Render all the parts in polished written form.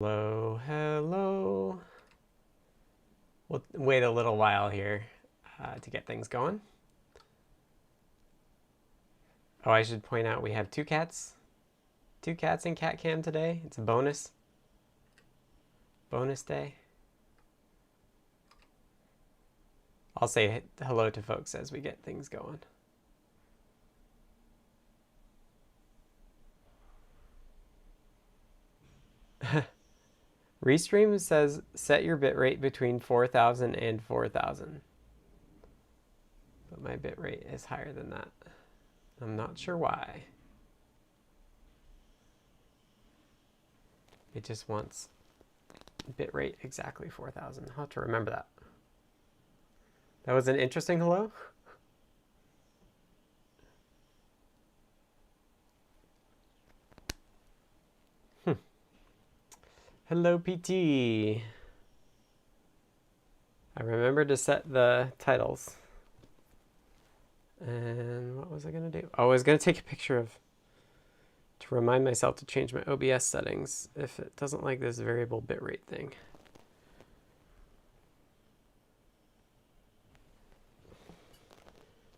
Hello, hello. We'll wait a little while here to get things going. Oh, I should point out we have two cats in cat cam today. It's a bonus day. I'll say hello to folks as we get things going. Restream says set your bitrate between 4,000 and 4,000. But my bitrate is higher than that. I'm not sure why. It just wants bitrate exactly 4,000. I'll have to remember that. That was an interesting hello. Hello, PT. I remembered to set the titles. And what was I going to do? Oh, I was going to take a picture to remind myself to change my OBS settings if it doesn't like this variable bitrate thing.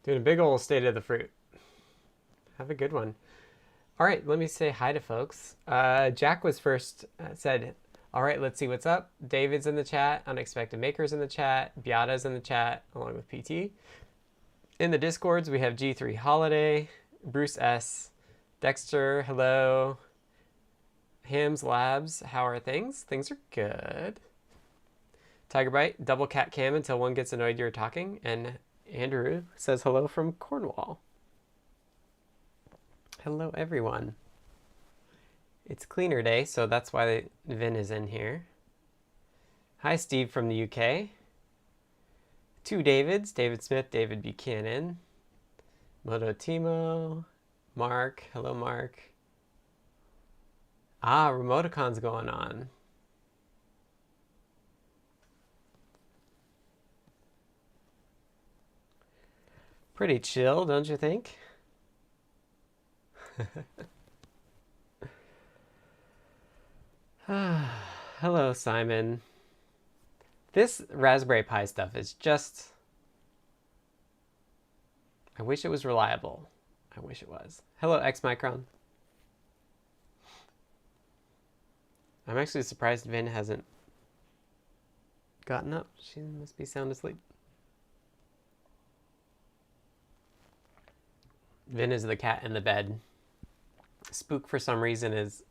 Doing a big old state of the fruit. Have a good one. All right, let me say hi to folks. Jack was first, said, all right, let's see what's up. David's in the chat. Unexpected Maker's in the chat. Beata's in the chat, along with PT. In the Discords, we have G3 Holiday, Bruce S, Dexter, hello. Hams Labs, how are things? Things are good. Tigerbite, double cat cam until one gets annoyed you're talking. And Andrew says hello from Cornwall. Hello, everyone. It's cleaner day, so that's why Vin is in here. Hi, Steve from the UK. Two Davids, David Smith, David Buchanan. Moto Timo, Mark. Hello, Mark. Ah, Remoticon's going on. Pretty chill, don't you think? Hello, Simon. This Raspberry Pi stuff is just... I wish it was reliable. I wish it was. Hello, X-Micron. I'm actually surprised Vin hasn't gotten up. She must be sound asleep. Vin is the cat in the bed. Spook, for some reason, is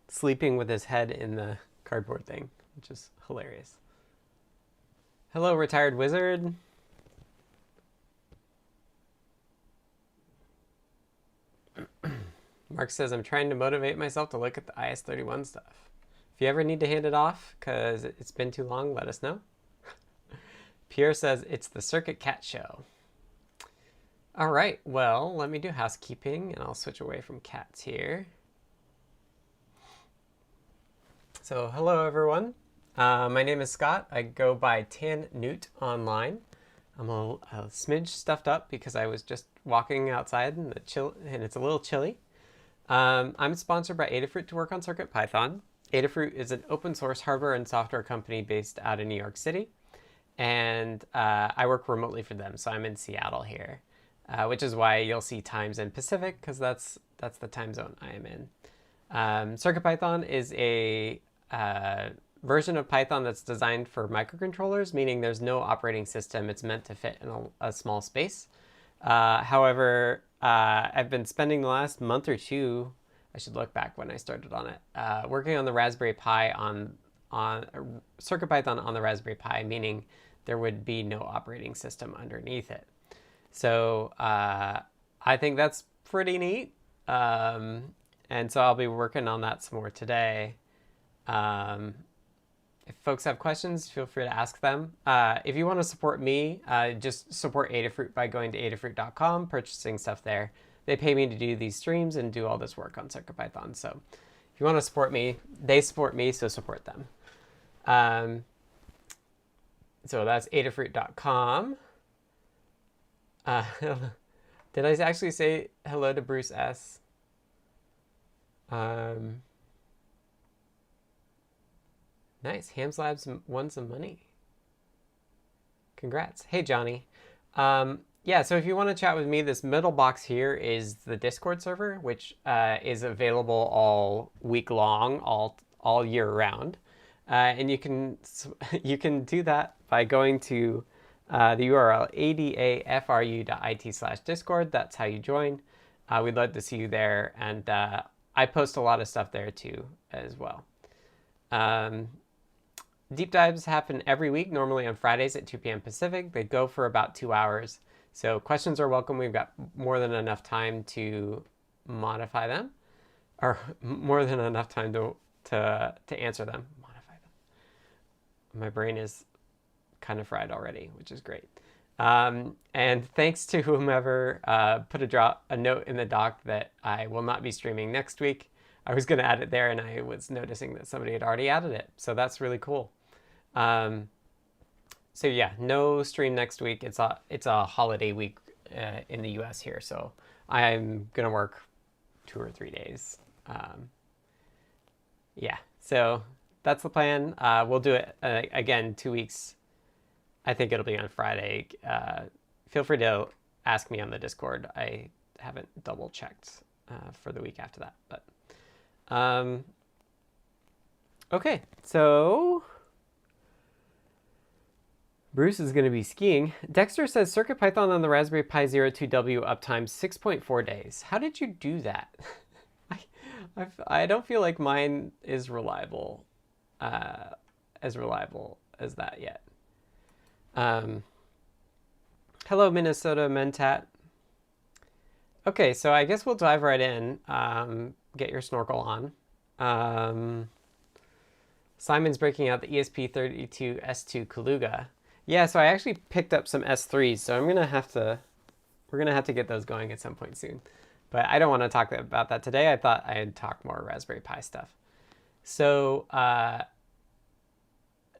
sleeping with his head in the cardboard thing, which is hilarious. Hello, Retired Wizard. Mark says, I'm trying to motivate myself to look at the IS-31 stuff. If you ever need to hand it off because it's been too long, let us know. Pierre says, it's the Circuit Cat Show. All right, well, let me do housekeeping, and I'll switch away from cats here. So, hello, everyone. My name is Scott. I go by Tan Newt online. I'm a smidge stuffed up because I was just walking outside and it's a little chilly. I'm sponsored by Adafruit to work on CircuitPython. Adafruit is an open source hardware and software company based out of New York City. And I work remotely for them, so I'm in Seattle here. Which is why you'll see times in Pacific, because that's the time zone I am in. CircuitPython is a version of Python that's designed for microcontrollers, meaning there's no operating system. It's meant to fit in a small space. However, I've been spending the last month or two, I should look back when I started on it, working on the Raspberry Pi on CircuitPython on the Raspberry Pi, meaning there would be no operating system underneath it. So I think that's pretty neat. And so I'll be working on that some more today. If folks have questions, feel free to ask them. If you want to support me, just support Adafruit by going to adafruit.com, purchasing stuff there. They pay me to do these streams and do all this work on CircuitPython. So if you want to support me, they support me, so support them. So that's adafruit.com. Did I actually say hello to Bruce S? Nice. Hams Labs won some money. Congrats. Hey, Johnny. Yeah, so if you want to chat with me, this middle box here is the Discord server, which is available all week long, all year round. And you can do that by going to the URL adafru.it/discord. That's how you join. We'd love to see you there. And I post a lot of stuff there too as well. Deep dives happen every week, normally on Fridays at 2 p.m. Pacific. They go for about 2 hours. So questions are welcome. We've got more than enough time to modify them, or more than enough time to answer them. Modify them. My brain is kind of fried already, which is great. And thanks to whomever put a note in the doc that I will not be streaming next week. I was going to add it there, and I was noticing that somebody had already added it. So that's really cool. So yeah, no stream next week. It's a holiday week in the US here, so I'm gonna work 2 or 3 days. Yeah, so that's the plan. We'll do it again 2 weeks. I think it'll be on Friday. Feel free to ask me on the Discord. I haven't double checked for the week after that, but okay, so Bruce is going to be skiing. Dexter says CircuitPython on the Raspberry Pi Zero 2W uptime 6.4 days. How did you do that? I don't feel like mine is reliable, as reliable as that yet. Hello, Minnesota Mentat. Okay, so I guess we'll dive right in. Get your snorkel on. Simon's breaking out the ESP32 S2 Kaluga. Yeah, so I actually picked up some S3s, so we're gonna have to get those going at some point soon. But I don't want to talk about that today. I thought I'd talk more Raspberry Pi stuff. So I've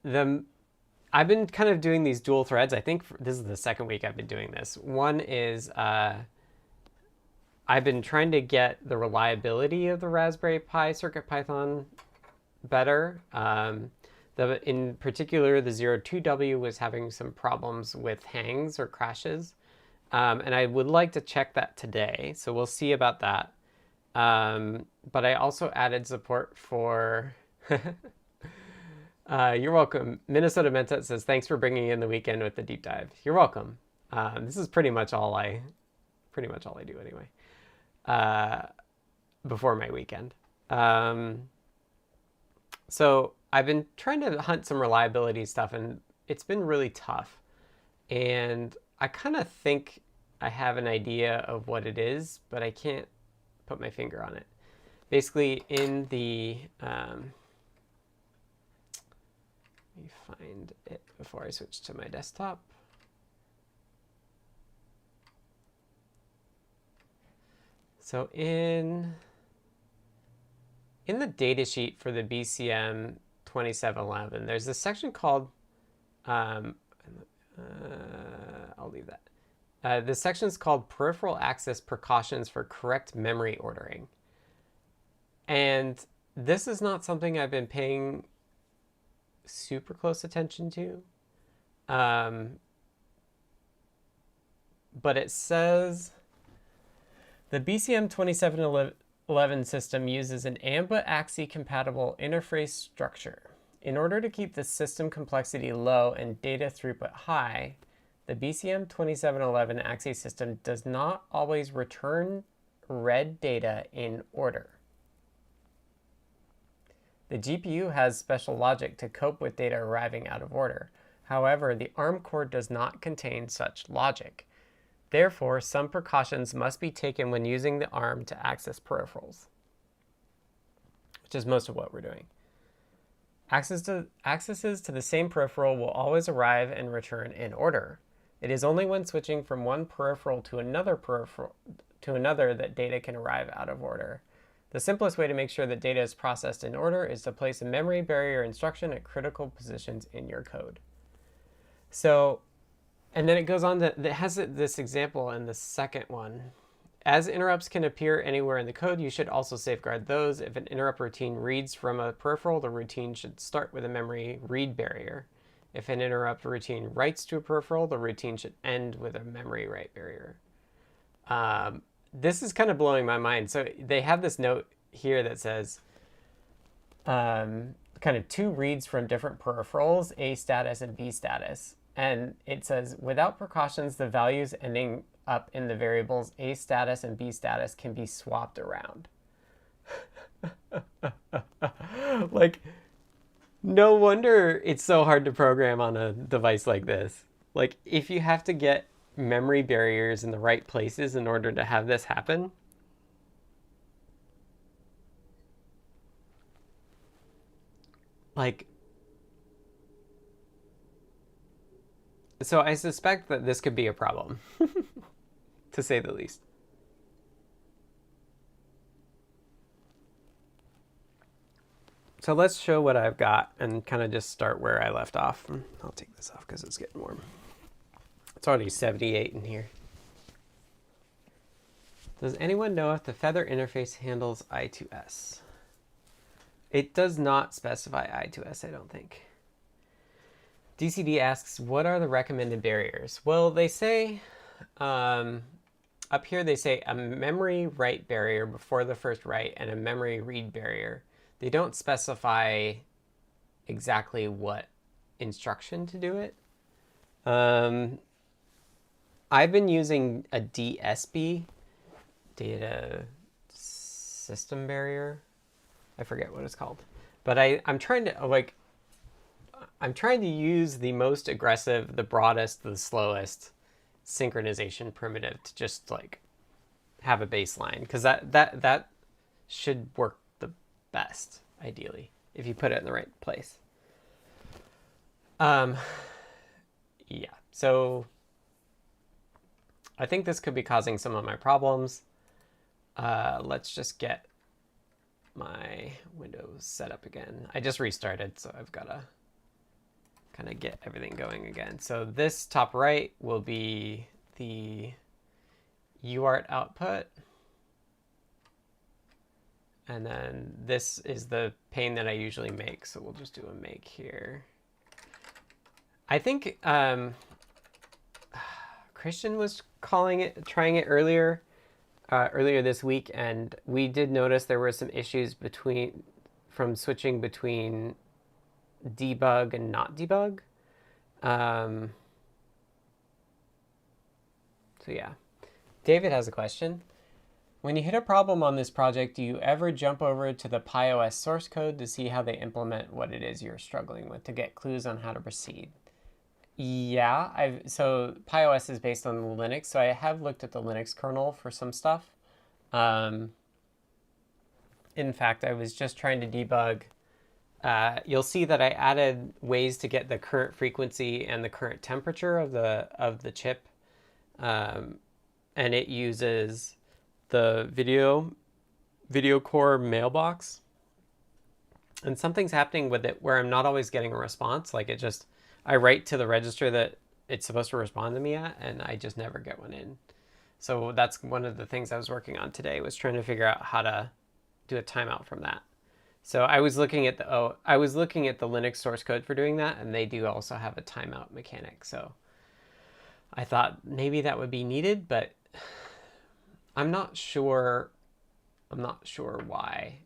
been kind of doing these dual threads. I think this is the second week I've been doing this. One is I've been trying to get the reliability of the Raspberry Pi CircuitPython better. In particular, the Zero 2W was having some problems with hangs or crashes. And I would like to check that today. So we'll see about that. But I also added support for... you're welcome. Minnesota Mentat says, thanks for bringing in the weekend with the deep dive. You're welcome. This is pretty much all I do anyway. Before my weekend. So I've been trying to hunt some reliability stuff, and it's been really tough. And I kind of think I have an idea of what it is, but I can't put my finger on it. Basically, in the... let me find it before I switch to my desktop. So in the datasheet for the BCM 2711, there's this section called, I'll leave that. This section is called Peripheral Access Precautions for Correct Memory Ordering. And this is not something I've been paying super close attention to. But it says the BCM 2711 system uses an AMBA-AXI compatible interface structure. In order to keep the system complexity low and data throughput high, the BCM 2711 AXI system does not always return read data in order. The GPU has special logic to cope with data arriving out of order. However, the ARM core does not contain such logic. Therefore, some precautions must be taken when using the ARM to access peripherals, which is most of what we're doing. Accesses to the same peripheral will always arrive and return in order. It is only when switching from one peripheral to another that data can arrive out of order. The simplest way to make sure that data is processed in order is to place a memory barrier instruction at critical positions in your code. So, and then it goes on to, it has this example in the second one. as interrupts can appear anywhere in the code, you should also safeguard those. If an interrupt routine reads from a peripheral, the routine should start with a memory read barrier. If an interrupt routine writes to a peripheral, the routine should end with a memory write barrier. This is kind of blowing my mind. So they have this note here that says kind of two reads from different peripherals, A status and B status. And it says, without precautions, the values ending up in the variables A status and B status can be swapped around. Like, no wonder it's so hard to program on a device like this. Like, if you have to get memory barriers in the right places in order to have this happen, like, so I suspect that this could be a problem, to say the least. So let's show what I've got and kind of just start where I left off. I'll take this off because it's getting warm. It's already 78 in here. Does anyone know if the Feather interface handles I2S? It does not specify I2S, I don't think. DCD asks, what are the recommended barriers? Well, they say, up here they say a memory write barrier before the first write and a memory read barrier. They don't specify exactly what instruction to do it. I've been using a DSB, data system barrier. I forget what it's called. But I'm trying to use the most aggressive, the broadest, the slowest synchronization primitive to just like have a baseline, because that should work the best, ideally, if you put it in the right place. Yeah, so I think this could be causing some of my problems. Let's just get my Windows set up again. I just restarted, so I've got to kind of get everything going again. So this top right will be the uart output. And then this is the pane that I usually make. So we'll just do a make here. I think Christian was trying it earlier this week, and we did notice there were some issues from switching between debug and not debug. So yeah, David has a question. When you hit a problem on this project, do you ever jump over to the PiOS source code to see how they implement what it is you're struggling with to get clues on how to proceed? Yeah, so PiOS is based on Linux, so I have looked at the Linux kernel for some stuff. In fact, I was just trying to debug. You'll see that I added ways to get the current frequency and the current temperature of the chip, and it uses the video core mailbox. And something's happening with it where I'm not always getting a response. Like I write to the register that it's supposed to respond to me at, and I just never get one in. So that's one of the things I was working on today, was trying to figure out how to do a timeout from that. So I was looking at the Linux source code for doing that, and they do also have a timeout mechanic. So I thought maybe that would be needed, but I'm not sure why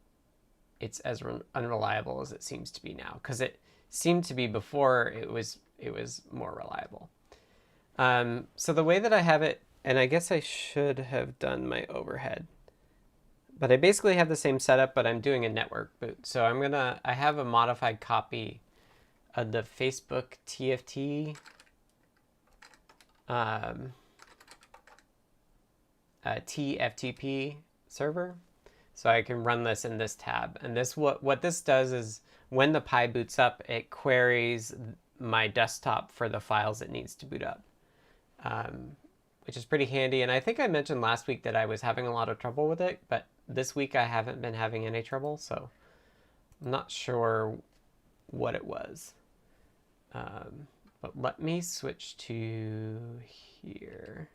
it's as unreliable as it seems to be now, because it seemed to be before it was more reliable. So the way that I have it, and I guess I should have done my overhead, but I basically have the same setup, but I'm doing a network boot. So I have a modified copy of the Facebook TFT tftp server. So I can run this in this tab. And what this does is when the Pi boots up, it queries my desktop for the files it needs to boot up, which is pretty handy. And I think I mentioned last week that I was having a lot of trouble with it, but this week I haven't been having any trouble, so I'm not sure what it was. But let me switch to here.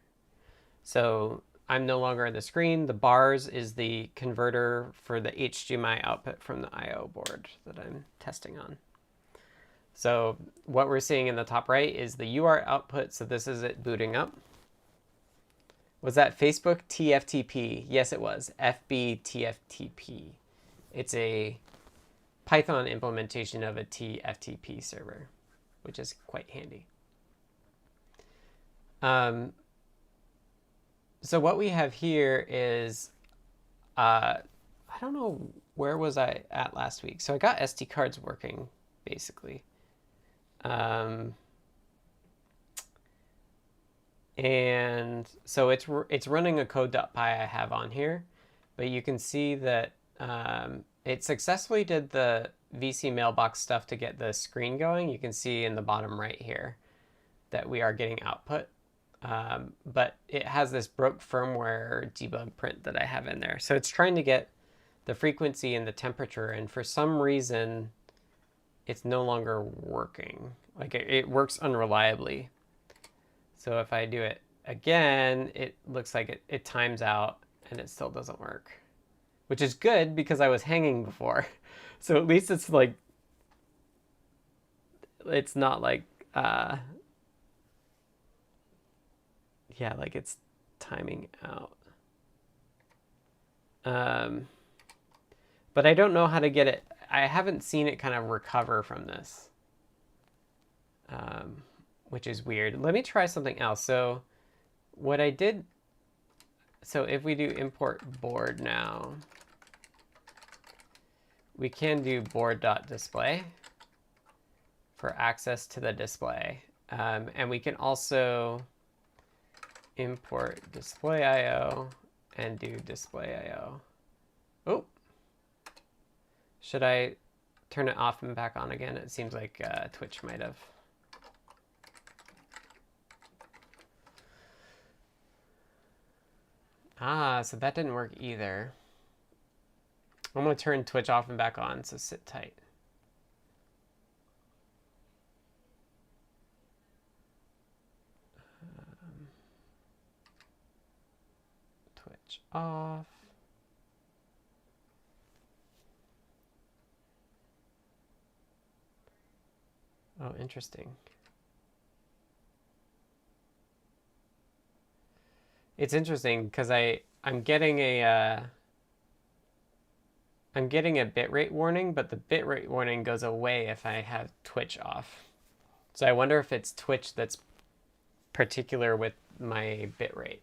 So I'm no longer on the screen. The bars is the converter for the HDMI output from the I/O board that I'm testing on. So what we're seeing in the top right is the UART output. So this is it booting up. Was that Facebook TFTP? Yes, it was. fbtftp. It's a Python implementation of a tftp server, which is quite handy. So what we have here is, I don't know, where was I at last week? So I got SD cards working, basically. And so it's running a code.py I have on here, but you can see that it successfully did the VCMAILBOX stuff to get the screen going. You can see in the bottom right here that we are getting output. But it has this broke firmware debug print that I have in there. So it's trying to get the frequency and the temperature, and for some reason, it's no longer working. Like it works unreliably. So if I do it again, it looks like it times out and it still doesn't work, which is good because I was hanging before. So at least it's like, it's not like, yeah, like it's timing out. But I don't know how to get it. I haven't seen it kind of recover from this, which is weird. Let me try something else. So what I did, so if we do import board now, we can do board.display for access to the display. And we can also import display IO and do display IO. Oh, should I turn it off and back on again? It seems like Twitch might have. Ah, so that didn't work either. I'm going to turn Twitch off and back on, so sit tight. Twitch off. Oh, interesting. It's interesting because I'm getting a bitrate warning, but the bitrate warning goes away if I have Twitch off. So I wonder if it's Twitch that's particular with my bitrate.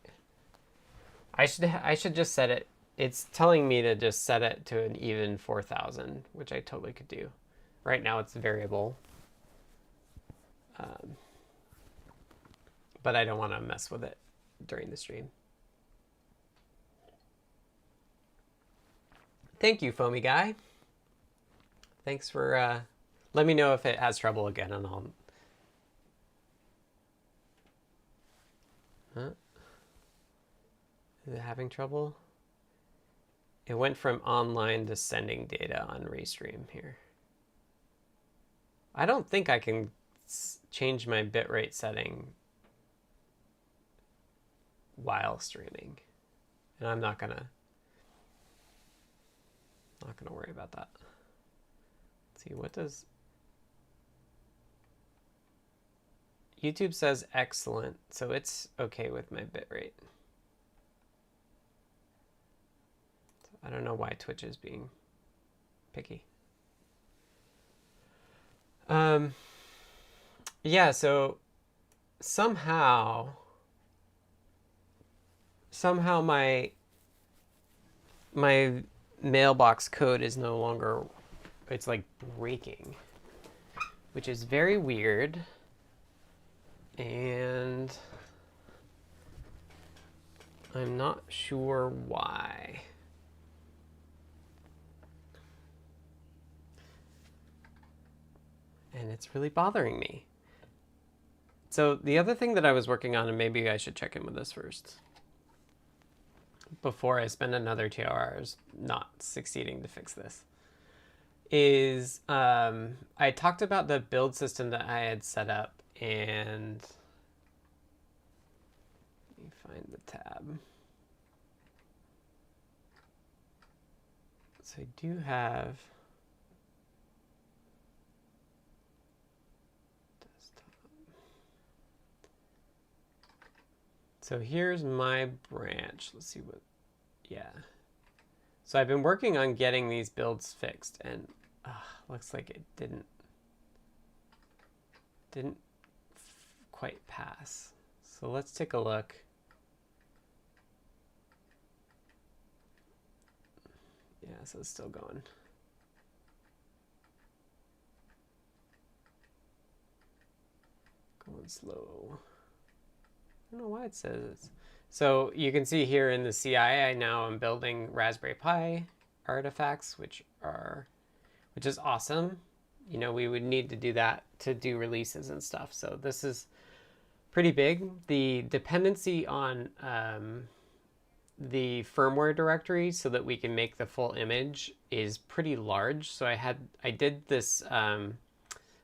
I should just set it. It's telling me to just set it to an even 4000, which I totally could do. Right now it's variable. But I don't want to mess with it during the stream. Thank you, Foamy Guy. Thanks for let me know if it has trouble again, and I'll. Is it having trouble? It went from online to sending data on Restream here. I don't think I can change my bitrate setting while streaming, and I'm not gonna worry about that. Let's see, what does YouTube says excellent, so it's okay with my bitrate. So I don't know why Twitch is being picky. Yeah, so somehow my mailbox code is no longer, it's like breaking, which is very weird. And I'm not sure why. And it's really bothering me. So the other thing that I was working on, and maybe I should check in with this first before I spend another 2 hours not succeeding to fix this, is I talked about the build system that I had set up, and let me find the tab. So I do have desktop. So here's my branch. Let's see what, yeah. So I've been working on getting these builds fixed, and looks like it didn't quite pass. So let's take a look. Yeah, so it's still going. Going slow. I don't know why it says it's. So you can see here in the CI, I now am building Raspberry Pi artifacts, which is awesome. You know, we would need to do that to do releases and stuff. So this is pretty big. The dependency on the firmware directory so that we can make the full image is pretty large. So I did this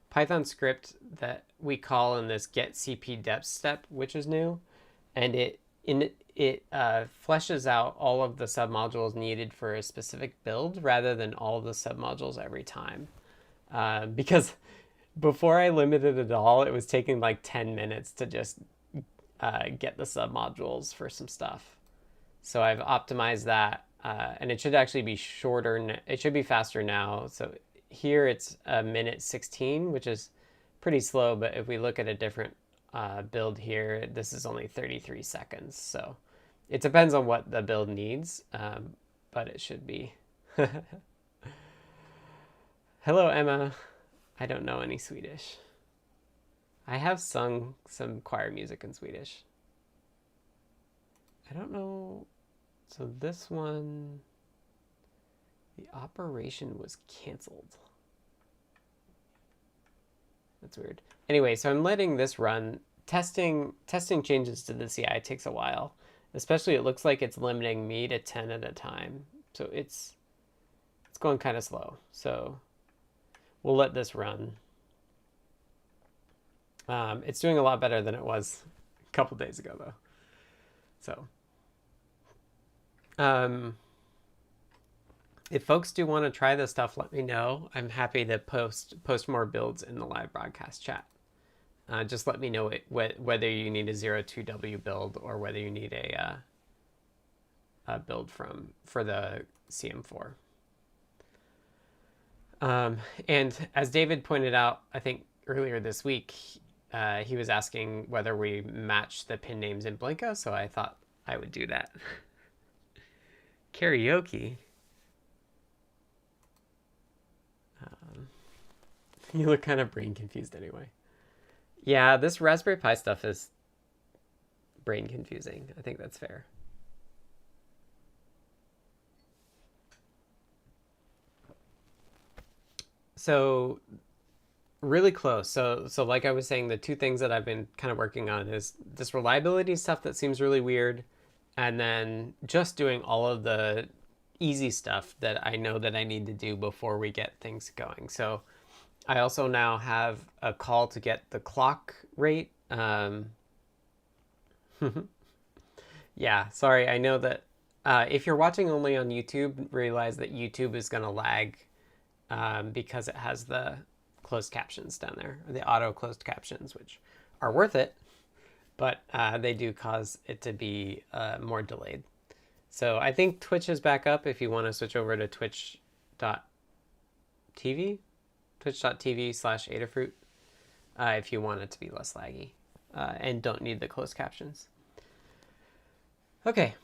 Python script that we call in this get cp depth step, which is new, and it fleshes out all of the submodules needed for a specific build rather than all of the submodules every time. Because before I limited it all, it was taking like 10 minutes to just get the submodules for some stuff. So I've optimized that, and it should actually be shorter. It should be faster now. So here it's a minute 16, which is pretty slow. But if we look at a different build here, this is only 33 seconds. So it depends on what the build needs, but it should be. Hello, Emma. I don't know any Swedish. I have sung some choir music in Swedish. I don't know. So this one, the operation was canceled. That's weird. Anyway, so I'm letting this run. Testing changes to the CI takes a while. Especially it looks like it's limiting me to 10 at a time. So it's going kind of slow. So we'll let this run. It's doing a lot better than it was a couple days ago, though. So if folks do want to try this stuff, let me know. I'm happy to post more builds in the live broadcast chat. Just let me know whether you need a 02W build or whether you need a build for the CM4. And as David pointed out, I think earlier this week, he was asking whether we match the pin names in Blinka, so I thought I would do that. Karaoke. You look kind of brain confused anyway. Yeah, this Raspberry Pi stuff is brain confusing. I think that's fair. So really close. So like I was saying, the two things that I've been kind of working on is this reliability stuff that seems really weird, and then just doing all of the easy stuff that I know that I need to do before we get things going. So I also now have a call to get the clock rate. Yeah, sorry. I know that if you're watching only on YouTube, realize that YouTube is going to lag because it has the closed captions down there, or the auto closed captions, which are worth it, but they do cause it to be more delayed. So I think Twitch is back up if you want to switch over to twitch.tv, twitch.tv/Adafruit, if you want it to be less laggy and don't need the closed captions. Okay.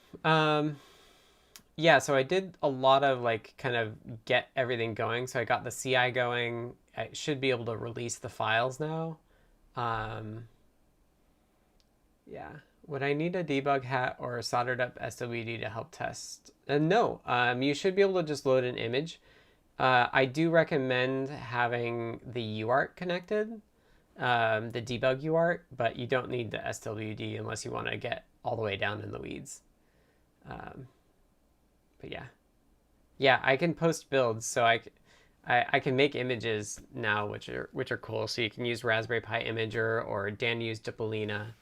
Yeah, so I did a lot of like kind of get everything going. So I got the CI going. I should be able to release the files now. Yeah. Would I need a debug hat or a soldered up SWD to help test? No, you should be able to just load an image. I do recommend having the uart connected, the debug uart, but you don't need the SWD unless you want to get all the way down in the weeds. But yeah, I can post builds, so I can make images now, which are cool. So you can use Raspberry Pi Imager, or Dan used Dupolina.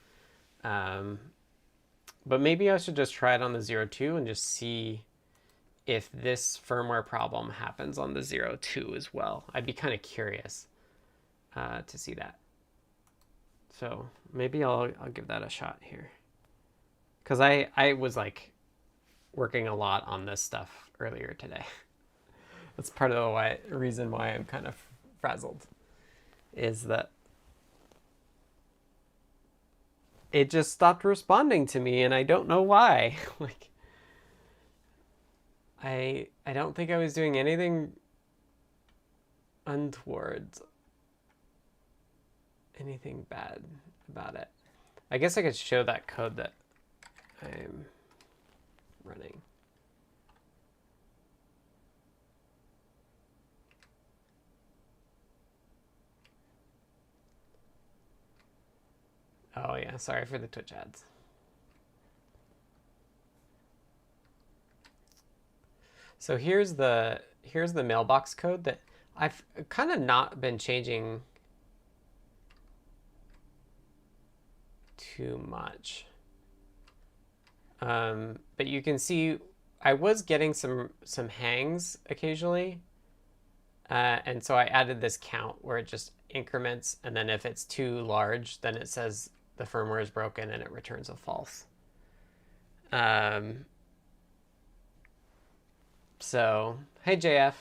But maybe I should just try it on the 02 and just see if this firmware problem happens on the 0.2 as well. I'd be kind of curious to see that. So maybe I'll give that a shot here. Because I was like working a lot on this stuff earlier today. That's part of the reason why I'm kind of frazzled, is that it just stopped responding to me and I don't know why. Like, I don't think I was doing anything untoward, anything bad about it. I guess I could show that code that I'm running. Oh yeah, sorry for the Twitch ads. So here's the mailbox code that I've kind of not been changing too much. But you can see I was getting some hangs occasionally. And so I added this count where it just increments, and then if it's too large, then it says the firmware is broken and it returns a false. So, hey JF.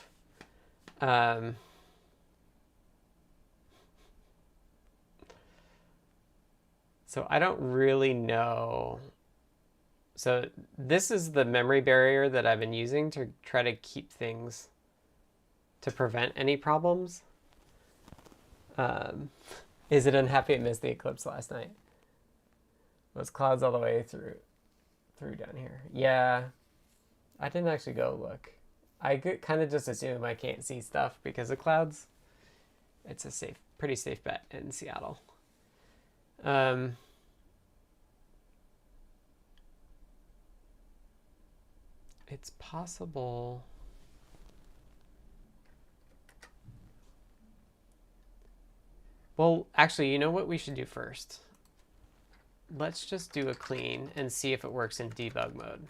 So I don't really know. So this is the memory barrier that I've been using to try to keep things, to prevent any problems. Is it unhappy it missed the eclipse last night? It was clouds all the way through down here. Yeah, I didn't actually go look. I kind of just assume I can't see stuff because of clouds. It's a pretty safe bet in Seattle. It's possible. Well, actually, you know what we should do first? Let's just do a clean and see if it works in debug mode.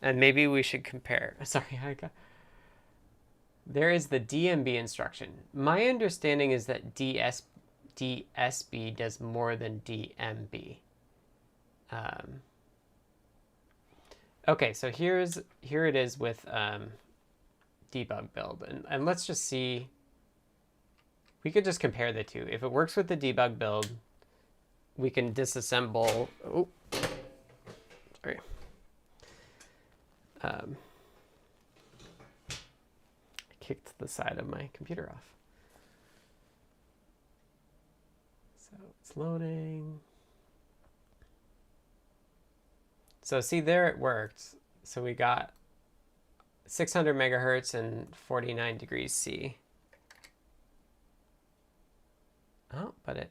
And maybe we should compare. Sorry, there is the DMB instruction. My understanding is that DSB does more than DMB. Okay, so here it is with debug build, and let's just see. We could just compare the two. If it works with the debug build, we can disassemble. Oh, sorry. I kicked the side of my computer off. So it's loading. So see, there it worked. So we got 600 megahertz and 49 degrees C. Oh, but it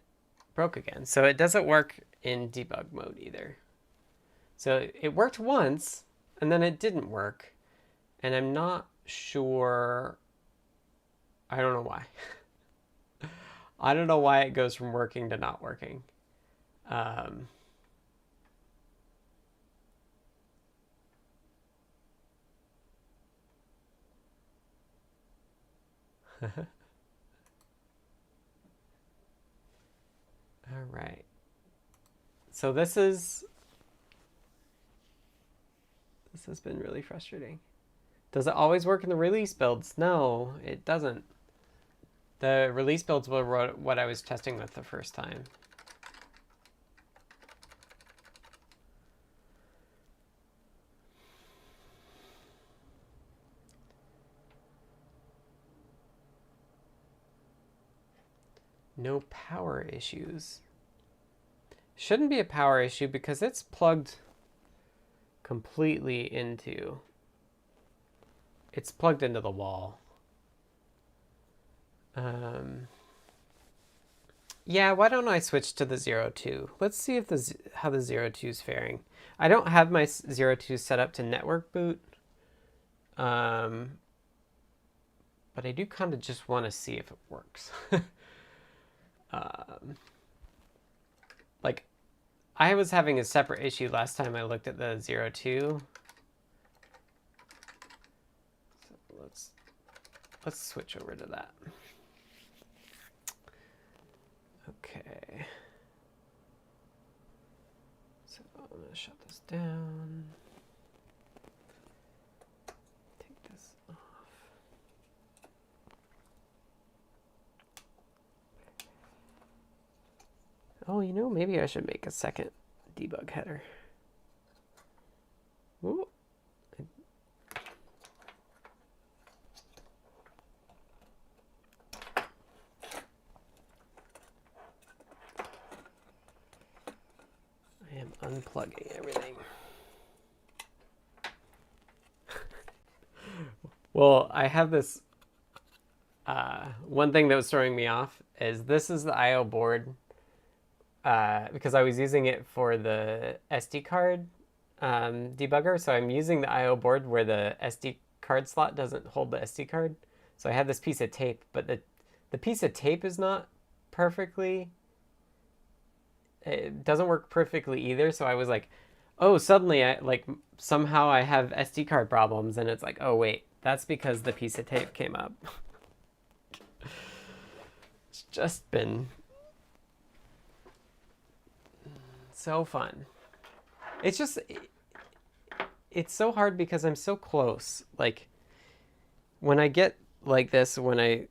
broke again. So it doesn't work in debug mode either. So it worked once, and then it didn't work. And I'm not sure. I don't know why. I don't know why it goes from working to not working. All right. So this has been really frustrating. Does it always work in the release builds? No, it doesn't. The release builds were what I was testing with the first time. No power issues. Shouldn't be a power issue because it's plugged completely into. It's plugged into the wall. Yeah, why don't I switch to the 0.2? Let's see if how the 0.2 is faring. I don't have my 0.2 set up to network boot. But I do kind of just want to see if it works. Like, I was having a separate issue last time I looked at the 0.2, let's switch over to that. Okay. So I'm going to shut this down. Take this off. Oh, you know, maybe I should make a second debug header. Ooh. I am unplugging everything. Well, I have this, one thing that was throwing me off is this is the I/O board because I was using it for the SD card debugger. So I'm using the I/O board where the SD card slot doesn't hold the SD card. So I have this piece of tape, but the piece of tape is not perfectly, it doesn't work perfectly either. So I was like, oh, suddenly somehow I have SD card problems, and it's like, oh wait, that's because the piece of tape came up. It's just been so fun. It's just, it's so hard because I'm so close. Like when I get like this, when I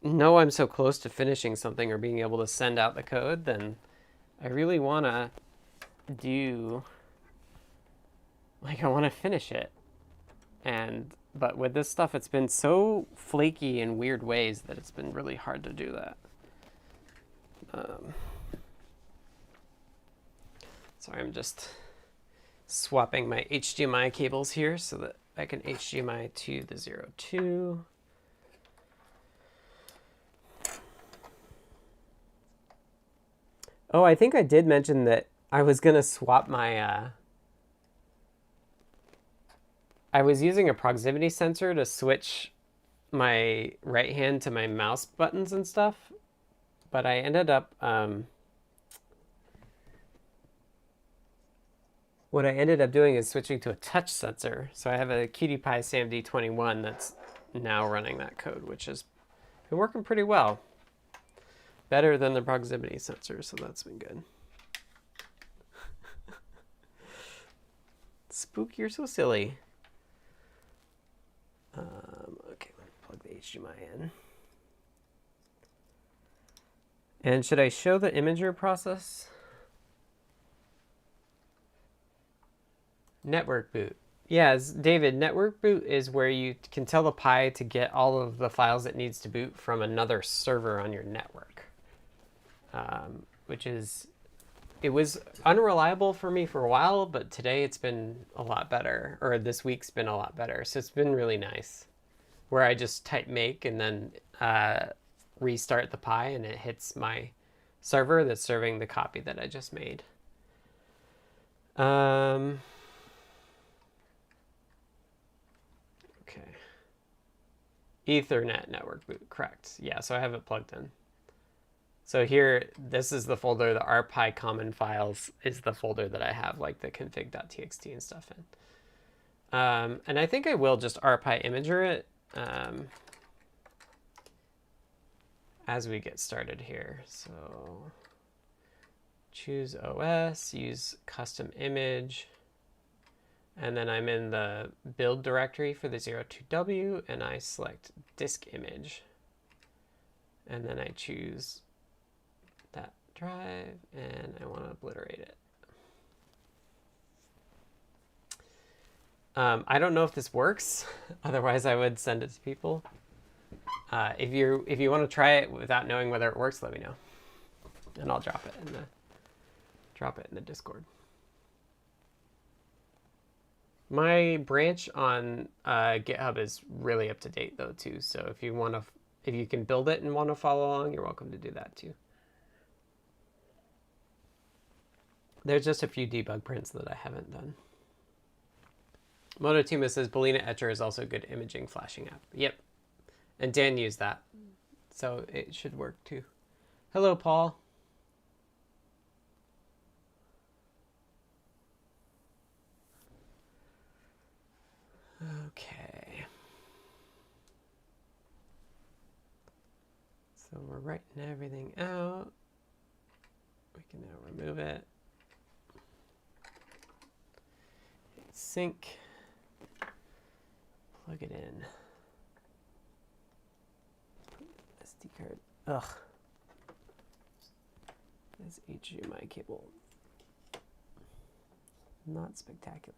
know I'm so close to finishing something or being able to send out the code, then I really want to do, like, I want to finish it. But with this stuff, it's been so flaky in weird ways that it's been really hard to do that. Sorry, I'm just swapping my HDMI cables here so that I can HDMI to the 02. Oh, I think I did mention that I was going to swap my... I was using a proximity sensor to switch my right hand to my mouse buttons and stuff, but I ended up... what I ended up doing is switching to a touch sensor. So I have a QT Py SAMD21 that's now running that code, which has been working pretty well. Better than the proximity sensor, so that's been good. Spook, you're so silly. Okay, let me plug the HDMI in. And should I show the imager process? Network boot. Yes, David, network boot is where you can tell the Pi to get all of the files it needs to boot from another server on your network. Which is, it was unreliable for me for a while, but today it's been a lot better, or this week's been a lot better. So it's been really nice, where I just type make and then restart the Pi and it hits my server that's serving the copy that I just made. Okay. Ethernet network boot, correct. Yeah, so I have it plugged in. So here, this is the folder, the RPi common files is the folder that I have, like the config.txt and stuff in. And I think I will just RPi imager it as we get started here. So choose OS, use custom image, and then I'm in the build directory for the 02W, and I select disk image. And then I choose that drive, and I want to obliterate it. I don't know if this works. Otherwise, I would send it to people. If you want to try it without knowing whether it works, let me know, and I'll drop it in the Discord. My branch on GitHub is really up to date though too. So if you can build it and want to follow along, you're welcome to do that too. There's just a few debug prints that I haven't done. Monotima says Belina Etcher is also a good imaging flashing app. Yep. And Dan used that. So it should work too. Hello, Paul. Okay. So we're writing everything out. We can now remove it. Sync. Plug it in. SD card. Ugh. This HDMI cable. Not spectacular.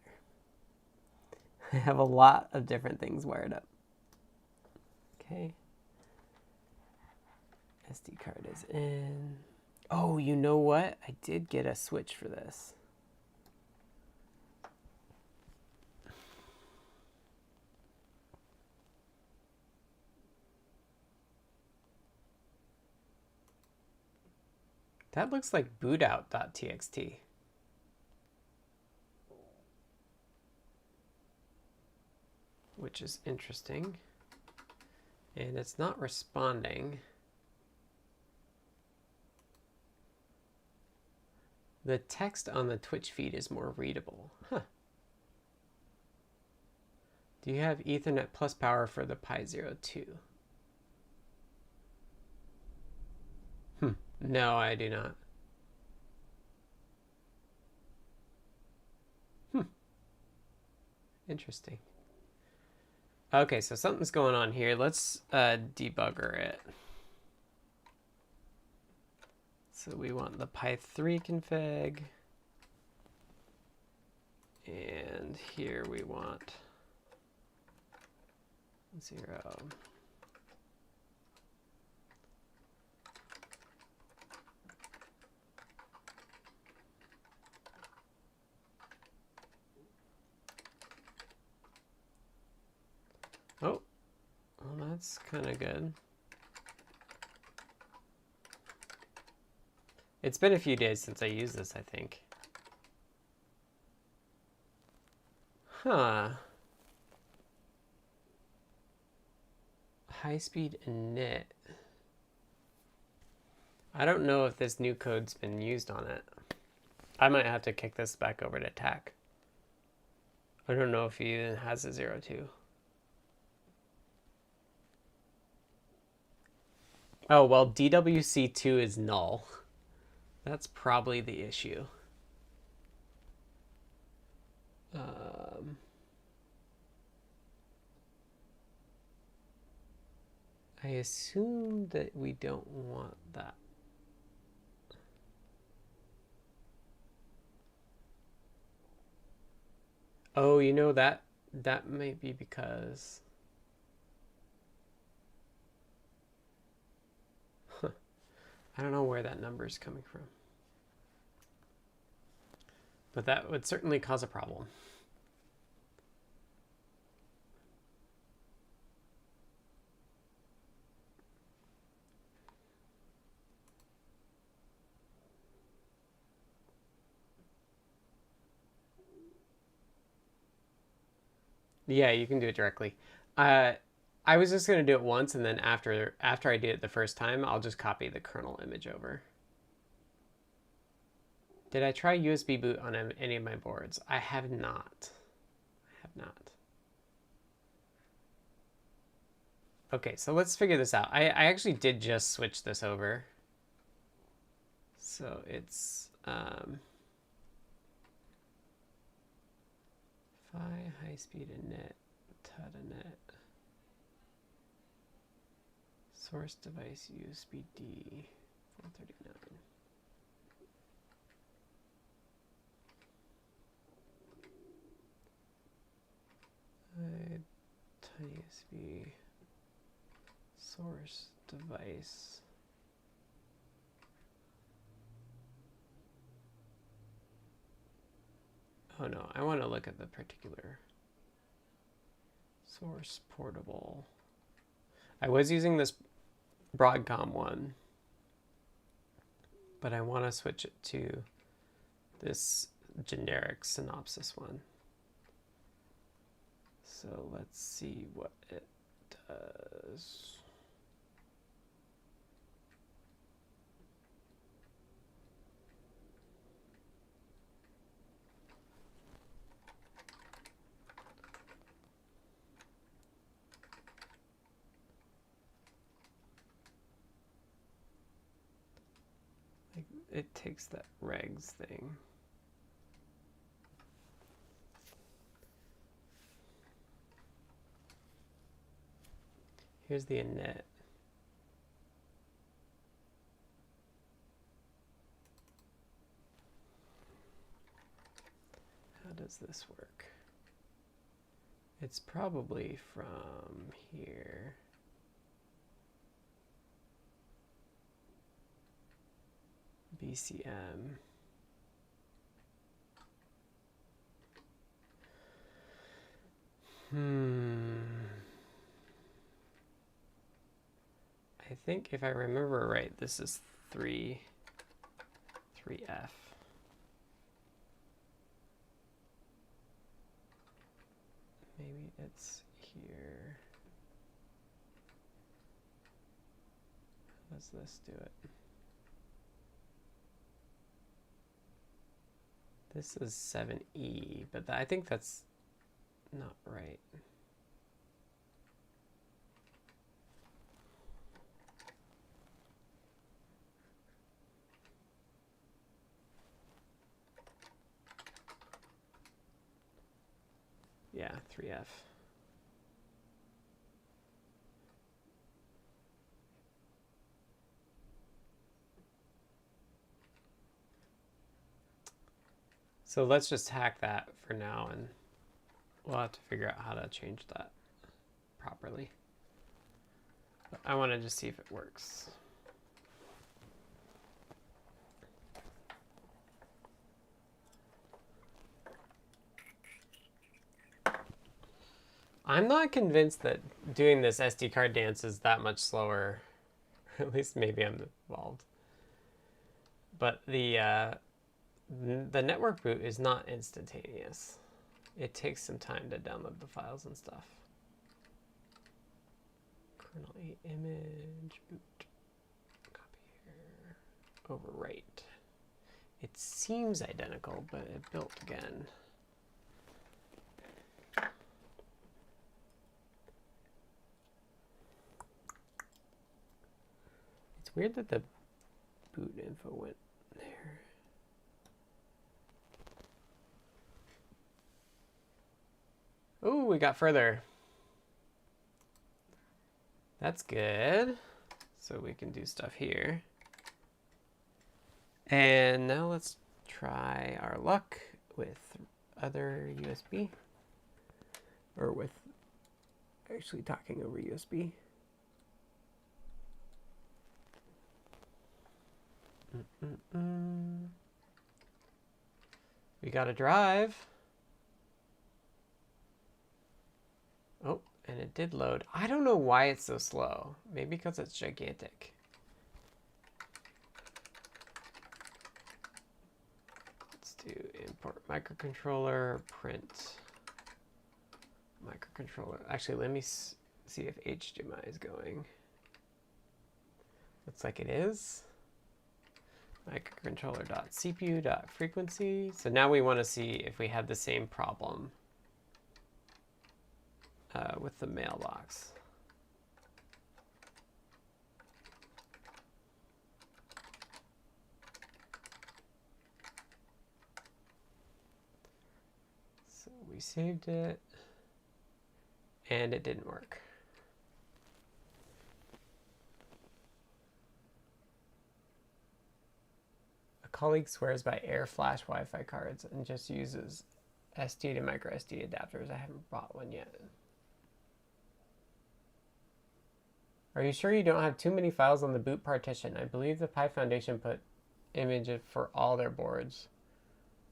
I have a lot of different things wired up. Okay. SD card is in. Oh, you know what? I did get a switch for this. That looks like bootout.txt. Which is interesting. And it's not responding. The text on the Twitch feed is more readable. Huh. Do you have Ethernet plus power for the PiZero 2? No, I do not. Interesting. Okay, so something's going on here. Let's debugger it. So we want the Pi3 config. And here we want 0. Oh, well, that's kind of good. It's been a few days since I used this, I think. Huh. High-speed init. I don't know if this new code's been used on it. I might have to kick this back over to TAC. I don't know if he even has a 02. Oh, well, DWC2 is null. That's probably the issue. I assume that we don't want that. Oh, you know, that might be because... I don't know where that number is coming from. But that would certainly cause a problem. Yeah, you can do it directly. I was just going to do it once, and then after I do it the first time, I'll just copy the kernel image over. Did I try USB boot on any of my boards? I have not. I have not. Okay, so let's figure this out. I actually did just switch this over. So it's Phi high-speed init, tut-init, source device USB D 439. Tiny USB source device. Oh no, I want to look at the particular source portable. I was using this Broadcom one, but I want to switch it to this generic Synopsys one. So let's see what it does. Like, it takes that regs thing. Here's the init. How does this work? It's probably from here. VCM. I think if I remember right, this is 3F. Maybe it's here. How does this do it? This is 7E, but I think that's not right. Yeah, 3F. So let's just hack that for now, and we'll have to figure out how to change that properly. But I want to just see if it works. I'm not convinced that doing this SD card dance is that much slower. At least maybe I'm involved. But the network boot is not instantaneous. It takes some time to download the files and stuff. Kernel 8 image boot. Copy here. Overwrite. It seems identical, but it built again. It's weird that the boot info went there. Oh, we got further. That's good. So we can do stuff here. And now let's try our luck with other USB. Or with actually talking over USB. We got a drive. Oh, and it did load. I don't know why it's so slow. Maybe because it's gigantic. Let's do import microcontroller, print microcontroller. Actually, let me see if HDMI is going. Looks like it is. Microcontroller.cpu.frequency. So now we want to see if we have the same problem with the mailbox. So we saved it, and it didn't work. A colleague swears by Air Flash Wi-Fi cards and just uses SD to micro SD adapters. I haven't bought one yet. Are you sure you don't have too many files on the boot partition? I believe the Pi Foundation put images for all their boards,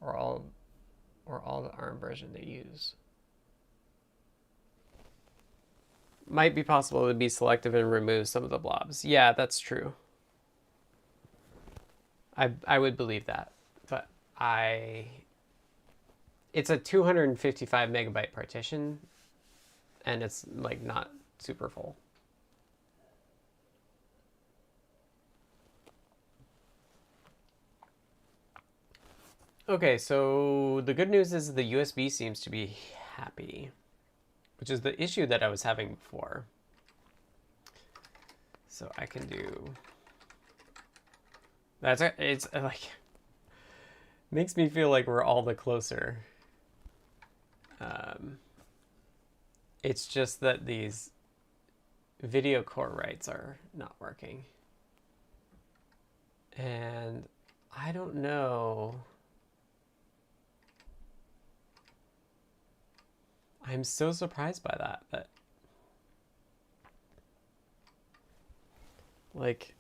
or all the ARM version they use. Might be possible to be selective and remove some of the blobs. Yeah, that's true. I would believe that, but it's a 255 megabyte partition, and it's like not super full. Okay, so the good news is the USB seems to be happy, which is the issue that I was having before. So I can do It's like, makes me feel like we're all the closer. It's just that these video core writes are not working. And I don't know. I'm so surprised by that, like,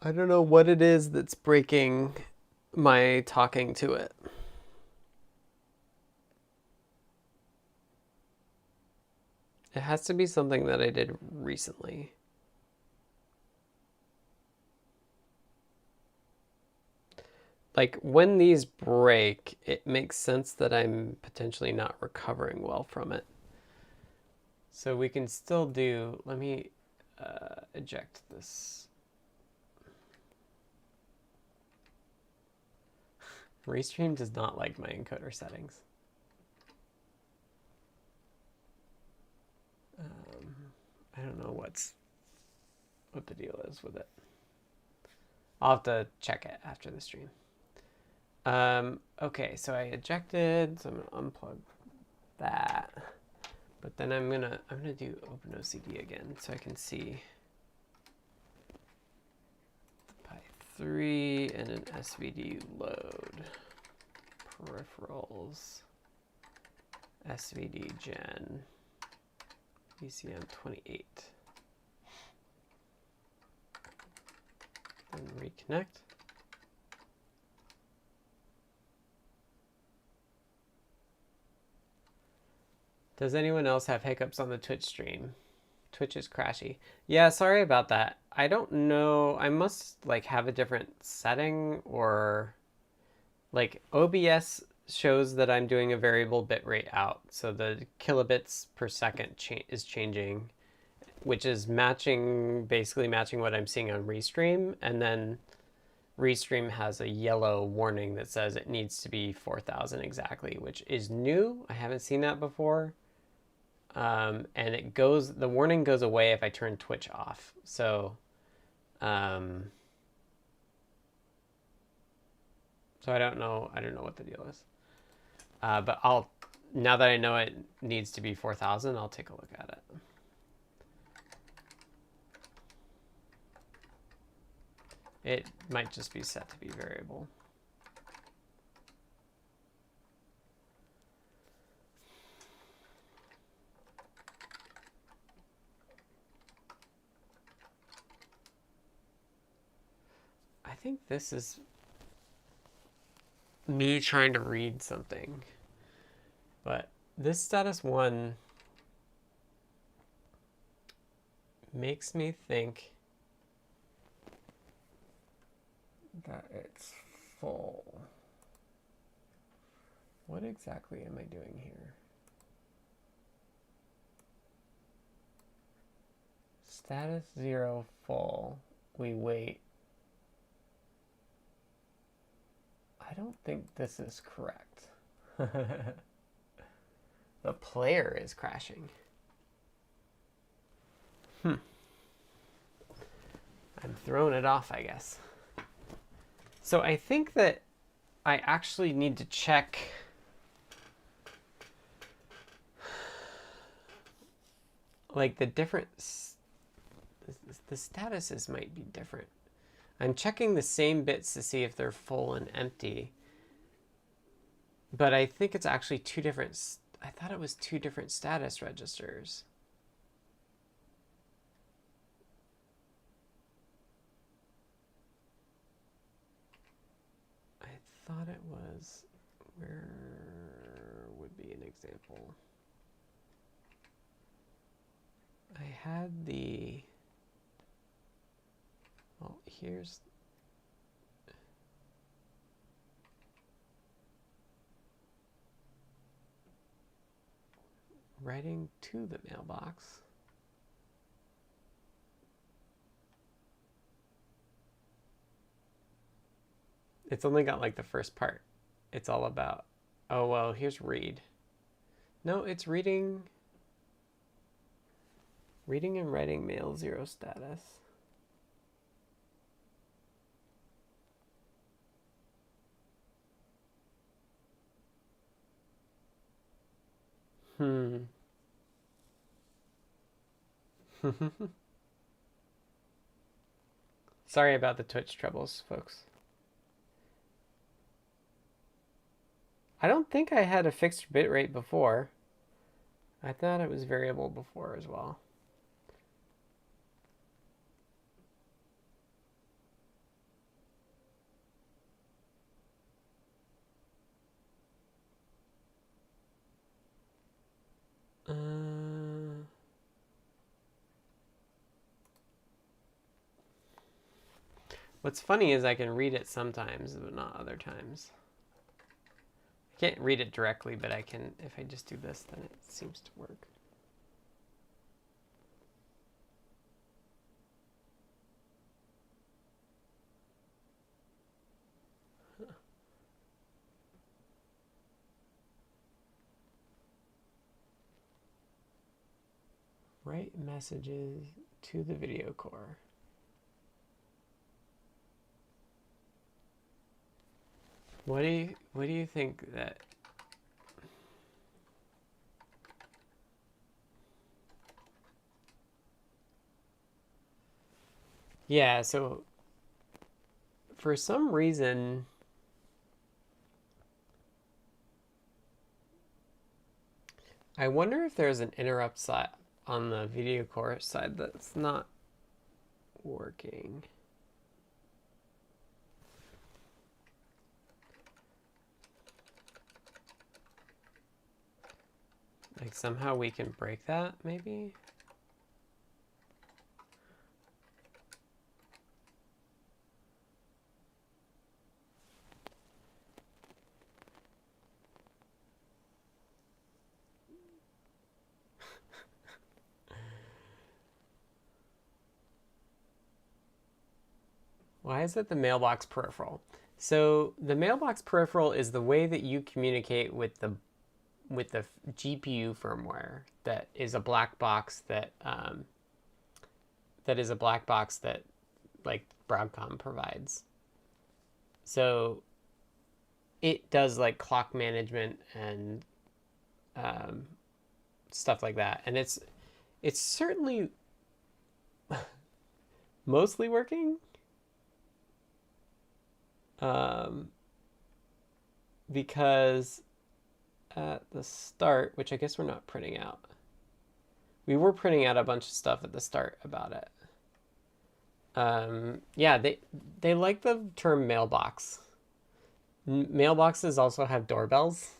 I don't know what it is that's breaking my talking to it. It has to be something that I did recently. Like, when these break, it makes sense that I'm potentially not recovering well from it. So we can still do, let me eject this. Restream does not like my encoder settings. I don't know what the deal is with it. I'll have to check it after the stream. Okay, so I ejected, so I'm gonna unplug that. But then I'm gonna do OpenOCD again so I can see Pi3 and an SVD load, peripherals, SVD gen, VCM28. And reconnect. Does anyone else have hiccups on the Twitch stream? Twitch is crashy. Yeah, sorry about that. I don't know. I must like have a different setting, or like OBS shows that I'm doing a variable bitrate out. So the kilobits per second is changing, which is basically matching what I'm seeing on Restream. And then Restream has a yellow warning that says it needs to be 4,000 exactly, which is new. I haven't seen that before. And the warning goes away if I turn Twitch off. So, so I don't know what the deal is. But now that I know it needs to be 4,000, I'll take a look at it. It might just be set to be variable. I think this is me trying to read something, but this status1 makes me think that it's full. What exactly am I doing here? Status 0 full. We wait. I don't think this is correct. The player is crashing. I'm throwing it off, I guess. So I think that I actually need to check like the different, the statuses might be different. I'm checking the same bits to see if they're full and empty, but I think it's actually two different, I thought it was two different status registers. I thought it was, where would be an example? I had the, well, here's, writing to the mailbox. It's only got like the first part. It's all about, oh, well, here's read. No, it's reading. Reading and writing mail 0 status. Sorry about the Twitch troubles, folks. I don't think I had a fixed bitrate before. I thought it was variable before as well. What's funny is I can read it sometimes, but not other times. I can't read it directly, but I can, if I just do this, then it seems to work. Write messages to the video core. What do you think that? Yeah, so for some reason I wonder if there's an interrupt side on the video core side that's not working. Like somehow we can break that, maybe? Why is it the mailbox peripheral? So the mailbox peripheral is the way that you communicate with the GPU firmware that is a black box that like Broadcom provides. So it does like clock management and stuff like that, and it's certainly mostly working. Because at the start, which I guess we're not printing out, we were printing out a bunch of stuff at the start about it. Yeah, they like the term mailbox. Mailboxes also have doorbells,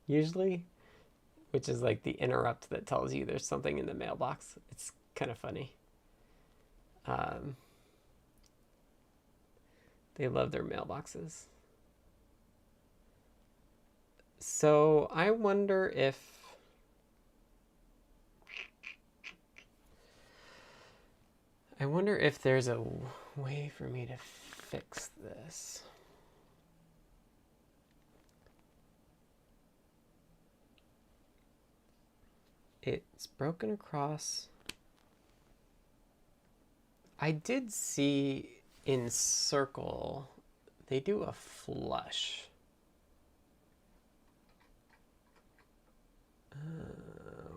usually, which is like the interrupt that tells you there's something in the mailbox. It's kind of funny. They love their mailboxes. So I wonder if there's a way for me to fix this. It's broken across. I did see in Circle, they do a flush.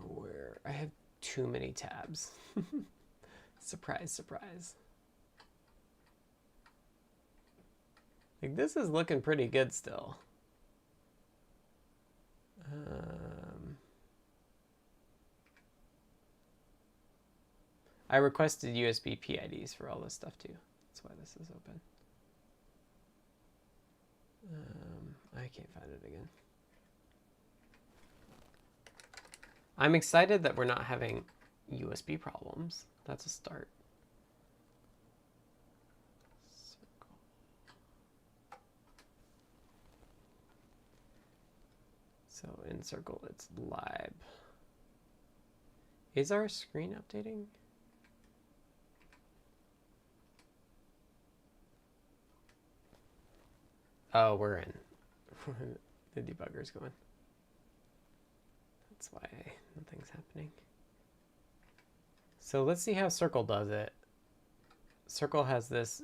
Where I have too many tabs. Surprise, surprise. Like this is looking pretty good still. I requested USB PIDs for all this stuff too. That's why this is open. I can't find it again. I'm excited that we're not having USB problems. That's a start. Circle. So in Circle, it's lib. Is our screen updating? Oh, we're in. The debugger's going. That's why nothing's happening. So let's see how Circle does it. Circle has this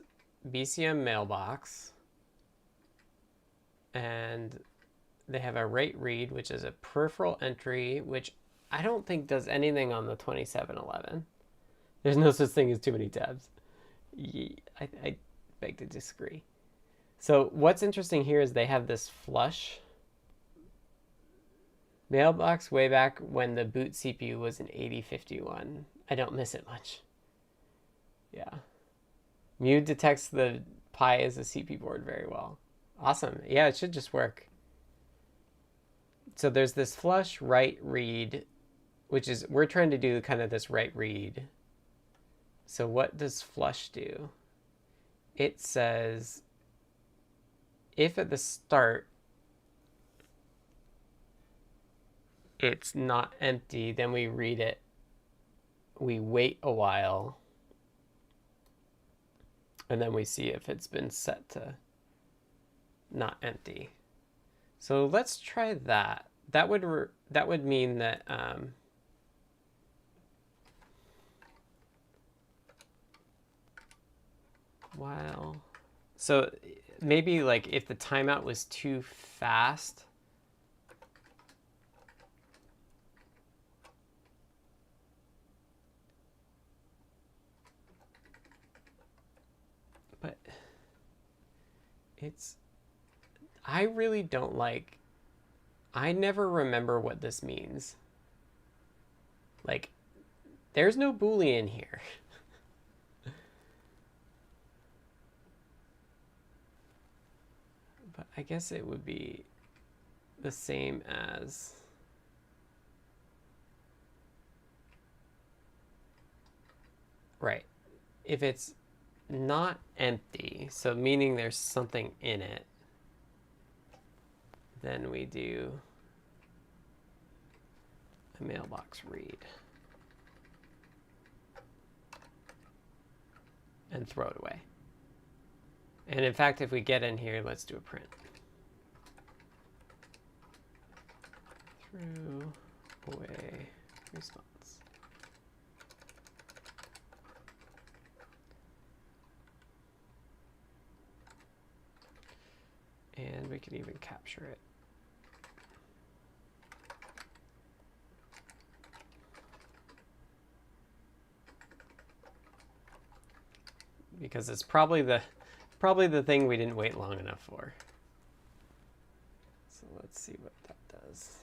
VCM mailbox, and they have a rate read, which is a peripheral entry, which I don't think does anything on the 2711. There's no such thing as too many tabs. I beg to disagree. So what's interesting here is they have this flush mailbox way back when the boot CPU was an 8051. I don't miss it much. Yeah. Mu detects the Pi as a CP board very well. Awesome. Yeah, it should just work. So there's this flush write read, which is, we're trying to do kind of this write read. So what does flush do? It says, if at the start it's not empty, then we read it. We wait a while, and then we see if it's been set to not empty. So let's try that. That would mean that while, so maybe like if the timeout was too fast, but it's, I really don't like, I never remember what this means. Like, there's no Boolean here. But I guess it would be the same as, right, if it's not empty, so meaning there's something in it, then we do a mailbox read and throw it away. And in fact, if we get in here, let's do a print. Throw away response. And we can even capture it. Because it's probably the thing we didn't wait long enough for. So let's see what that does.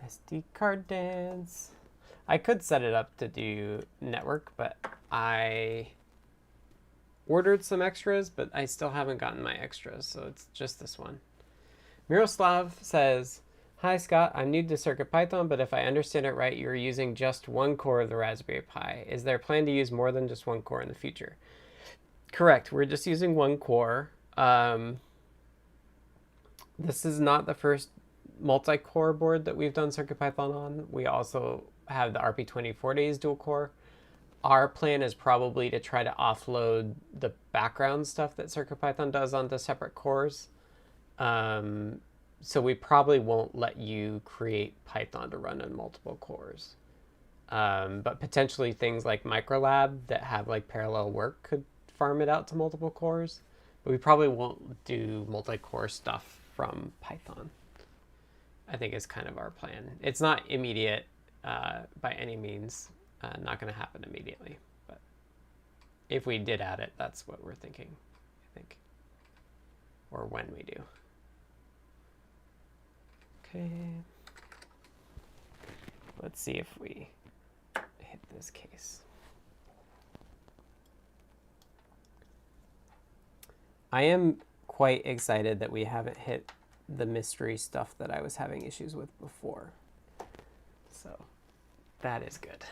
SD card dance. I could set it up to do network, but I ordered some extras, but I still haven't gotten my extras, so it's just this one. Miroslav says, "Hi Scott, I'm new to CircuitPython, but if I understand it right, you're using just one core of the Raspberry Pi. Is there a plan to use more than just one core in the future?" Correct, we're just using one core. This is not the first multi-core board that we've done CircuitPython on. We also have the RP2040s dual core. Our plan is probably to try to offload the background stuff that CircuitPython does onto separate cores. So we probably won't let you create Python to run on multiple cores. But potentially things like Microlab that have like parallel work could farm it out to multiple cores. But we probably won't do multi-core stuff from Python, I think is kind of our plan. It's not immediate by any means, not going to happen immediately. But if we did add it, that's what we're thinking, I think, or when we do. Okay, let's see if we hit this case. I am quite excited that we haven't hit the mystery stuff that I was having issues with before. So that is good.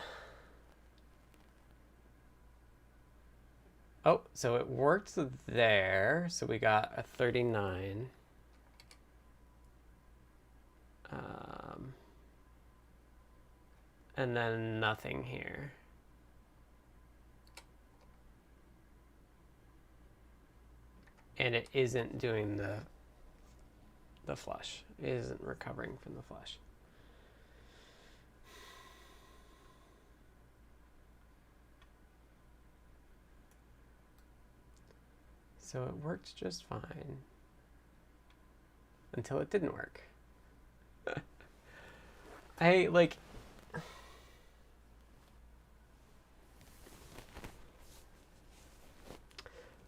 Oh, so it worked there. So we got a 39. And then nothing here. and it isn't doing the flush. It isn't recovering from the flush. So it worked just fine until it didn't work.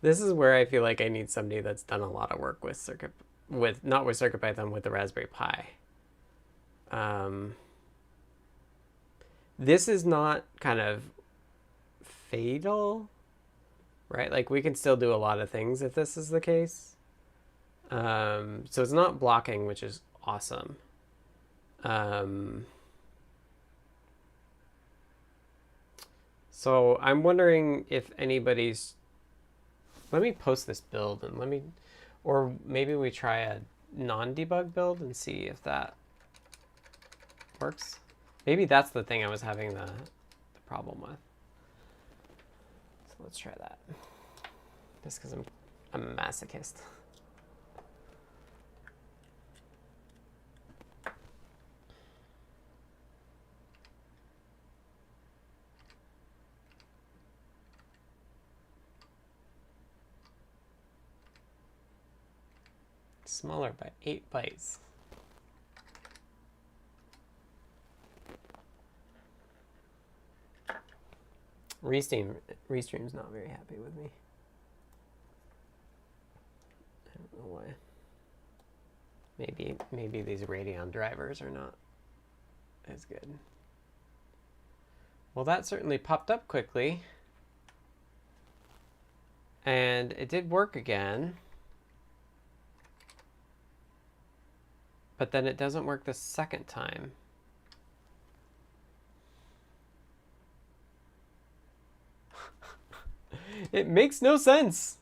This is where I feel like I need somebody that's done a lot of work with not with CircuitPython, with the Raspberry Pi. This is not kind of fatal, right? Like, we can still do a lot of things if this is the case. So it's not blocking, which is awesome. So I'm wondering if anybody's... Let me post this build and or maybe we try a non-debug build and see if that works. Maybe that's the thing I was having the problem with. So let's try that. Just because I'm a masochist. Smaller by 8 bytes. Restream's not very happy with me. I don't know why. Maybe these Radeon drivers are not as good. Well, that certainly popped up quickly. And it did work again. But then it doesn't work the second time. It makes no sense.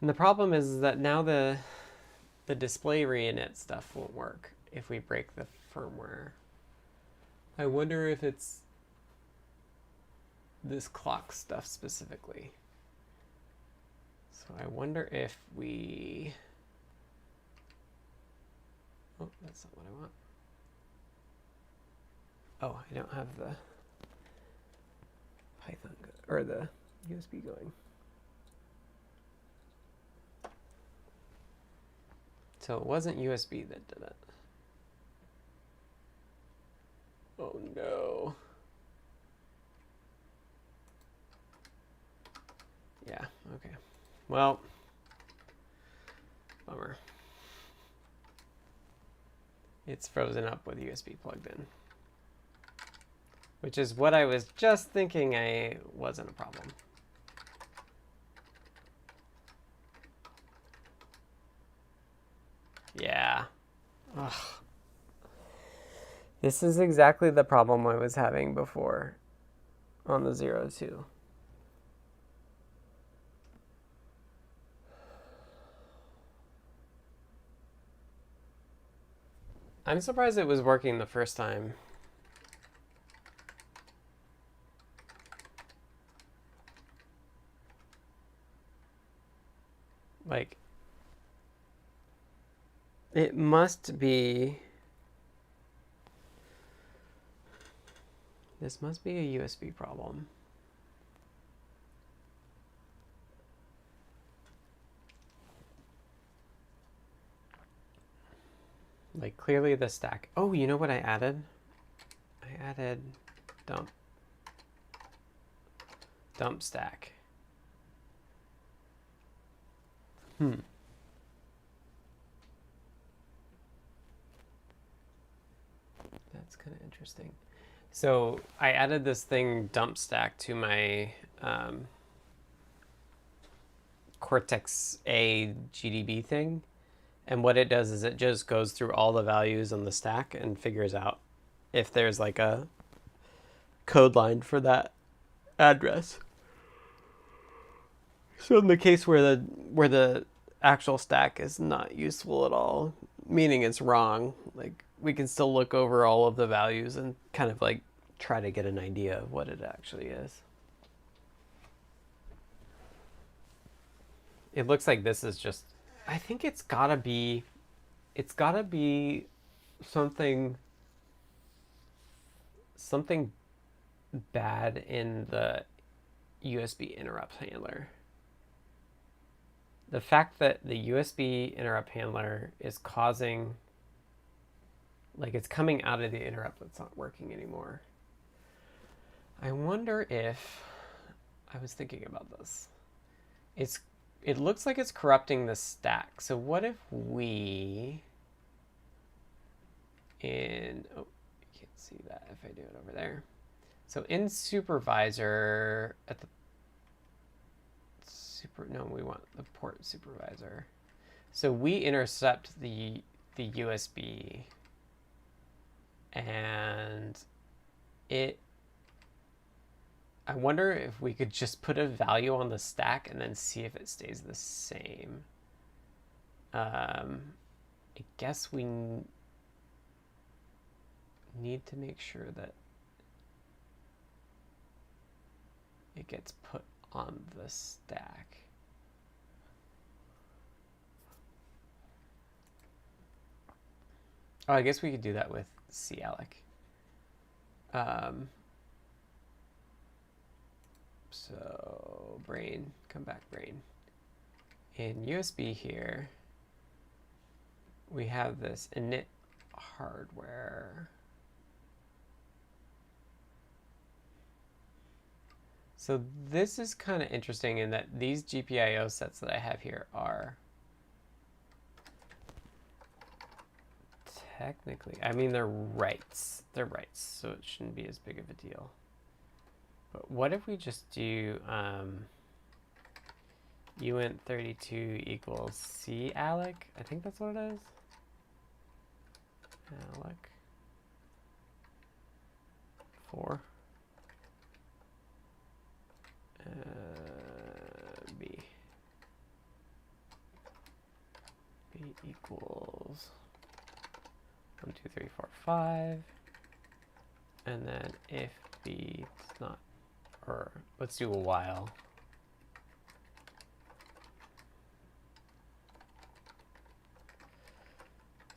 And the problem is that now the display reinit stuff won't work if we break the firmware. I wonder if it's this clock stuff specifically. So I wonder if we... Oh, that's not what I want. Oh, I don't have the Python or the USB going. So it wasn't USB that did it. Oh no. Yeah, okay. Well, bummer. It's frozen up with USB plugged in. Which is what I was just thinking wasn't a problem. Yeah. Ugh. This is exactly the problem I was having before on the Zero 2. I'm surprised it was working the first time. Like, it must be... This must be a USB problem. Like, clearly the stack... Oh, you know what I added? I added dump stack. That's kind of interesting. So I added this thing dump stack to my Cortex A GDB thing. And what it does is it just goes through all the values on the stack and figures out if there's like a code line for that address. So in the case where the actual stack is not useful at all, meaning it's wrong, like we can still look over all of the values and kind of like try to get an idea of what it actually is. it looks like this is just, I think it's gotta be something bad in the USB interrupt handler. The fact that the USB interrupt handler is causing, like, it's coming out of the interrupt that's not working anymore. I wonder if, I was thinking about this. It looks like it's corrupting the stack. So what if we, oh, you can't see that if I do it over there. So in supervisor, at the we want the port supervisor. So we intercept the USB, and I wonder if we could just put a value on the stack and then see if it stays the same. I guess we need to make sure that it gets put on the stack. Oh, I guess we could do that with calc. So brain, come back brain. In USB here, we have this init hardware. So this is kind of interesting in that these GPIO sets that I have here are technically, I mean, they're writes. They're writes, so it shouldn't be as big of a deal. But what if we just do uint32 equals calc? I think that's what it is. Alec 4. B equals 1, 2, 3, 4, 5, and then if B is not, or let's do a while.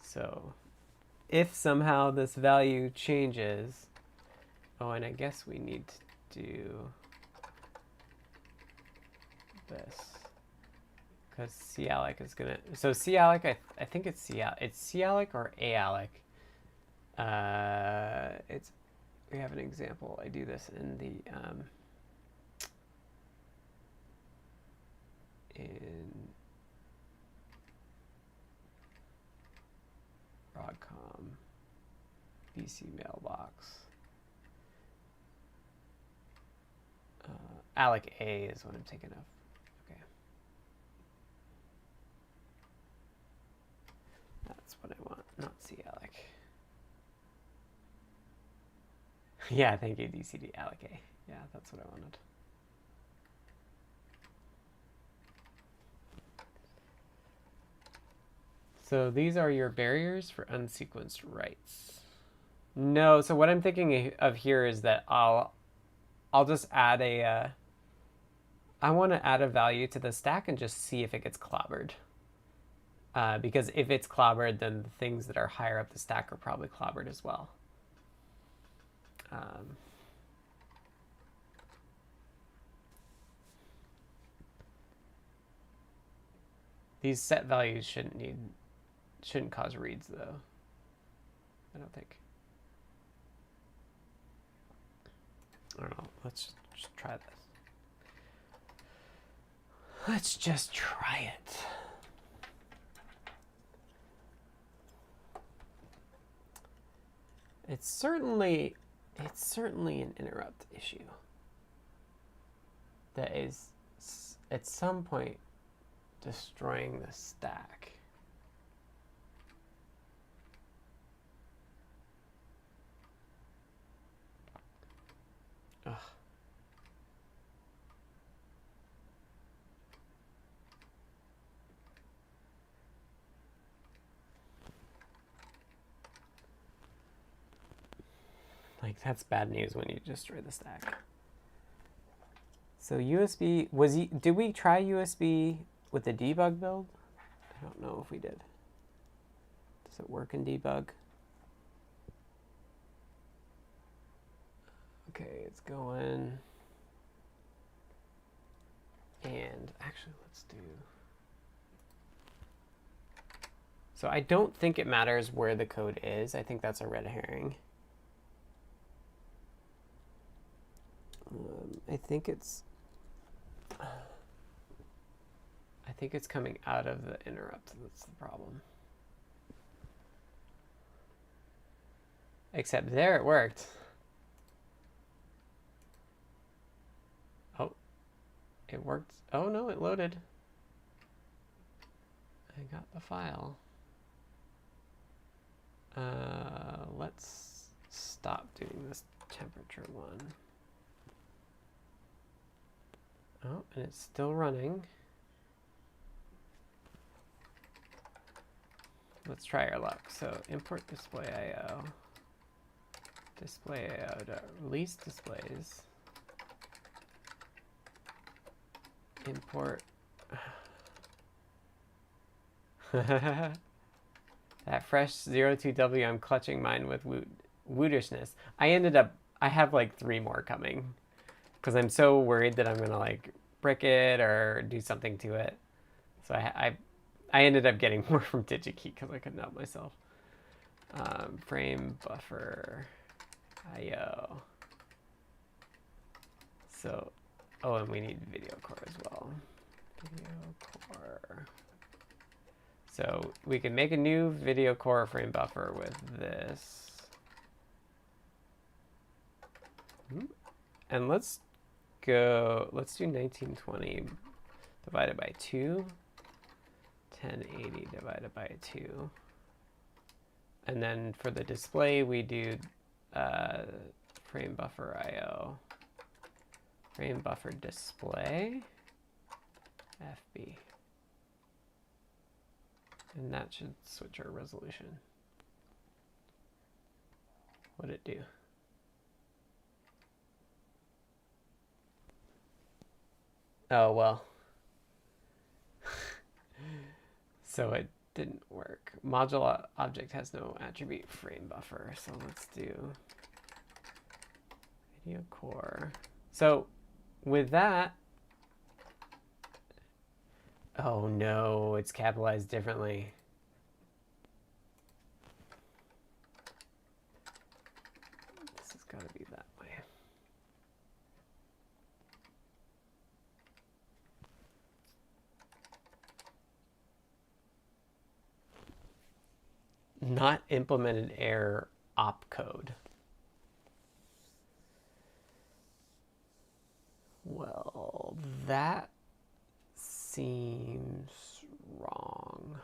So if somehow this value changes, oh, and I guess we need to do this, because calc is gonna, so calc, I think it's calc or alec. We have an example. I do this in the in Broadcom VCMAILBOX. Alec A is what I'm thinking of. Okay. That's what I want, not calc. Yeah, thank you, DCD alec A. Yeah, that's what I wanted. So these are your barriers for unsequenced writes. No, so what I'm thinking of here is that I'll just add a, I want to add a value to the stack and just see if it gets clobbered. Because if it's clobbered, then the things that are higher up the stack are probably clobbered as well. These set values shouldn't cause reads though, I don't think. I don't know, let's just try this. Let's just try it. It's certainly an interrupt issue that is at some point destroying the stack. Ugh. Like, that's bad news when you destroy the stack. So USB, did we try USB with the debug build? I don't know if we did. Does it work in debug? Okay, it's going. And actually, let's do. So I don't think it matters where the code is. I think that's a red herring. I think it's coming out of the interrupt. That's the problem. Except there it worked. Oh, it worked. Oh no, it loaded. I got the file. Let's stop doing this temperature one. Oh, and it's still running. Let's try our luck. So import display IO. Display IO to release displays. Import. That fresh 02W, I'm clutching mine with wootishness. I have like 3 more coming because I'm so worried that I'm going to like brick it or do something to it. So I ended up getting more from DigiKey because I couldn't help myself. Frame buffer IO. So, oh, and we need video core as well. Video core. So we can make a new video core frame buffer with this. And let's do 1920 divided by 2, 1080 divided by 2. And then for the display, we do frame buffer IO, frame buffer display, FB. And that should switch our resolution. What'd it do? Oh, well. So it didn't work. Module object has no attribute frame buffer. So let's do video core. So with that, oh no, it's capitalized differently. This has got to be that way. Not implemented error opcode. Well, that seems wrong.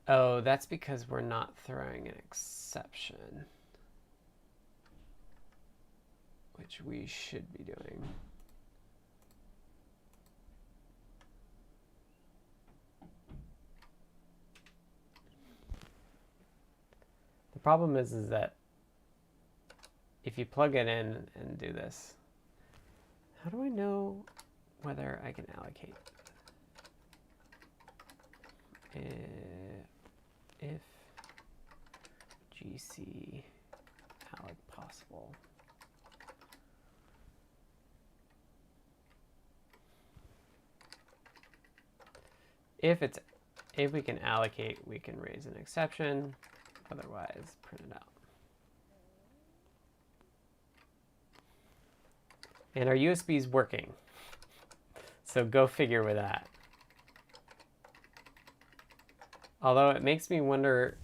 Oh, that's because we're not throwing an exception, which we should be doing. The problem is that if you plug it in and do this, how do I know whether I can allocate? If gc alloc possible. If we can allocate, we can raise an exception. Otherwise, print it out. And our USB is working. So go figure with that. Although it makes me wonder,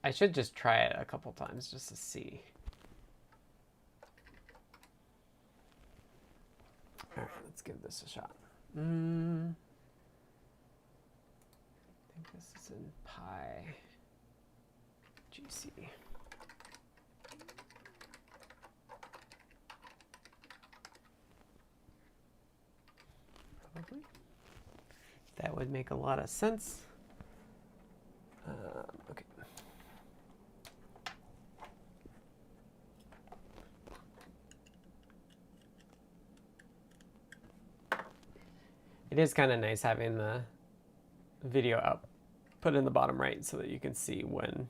I should just try it a couple times just to see. All right, let's give this a shot. I think this is in PiGC. Probably. That would make a lot of sense. Okay. It is kind of nice having the video out put in the bottom right so that you can see when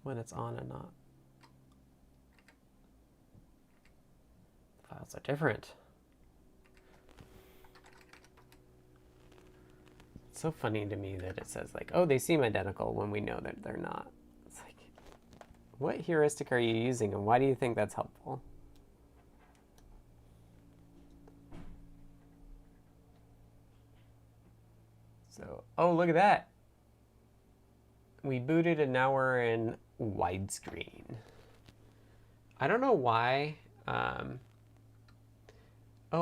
it's on and not. Files are different. It's so funny to me that it says like, oh, they seem identical when we know that they're not. It's like, what heuristic are you using and why do you think that's helpful? So, oh, look at that. We booted and now we're in widescreen. I don't know why. Oh,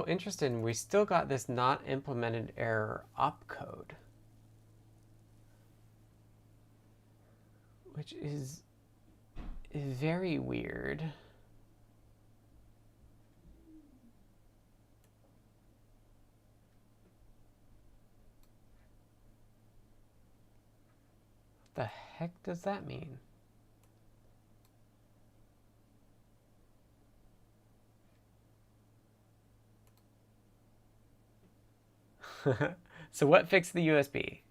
interesting. We still got this not implemented error opcode, which is very weird. What the heck does that mean? So what fixed the USB?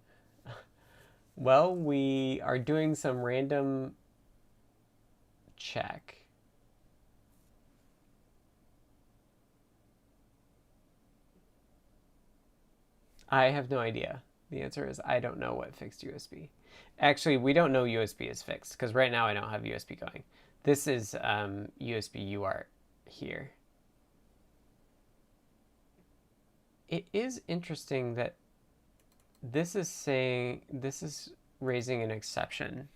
Well, we are doing some random check. I have no idea. The answer is I don't know what fixed USB. Actually, we don't know USB is fixed because right now I don't have USB going. This is USB UART here. It is interesting that this is saying, this is raising an exception.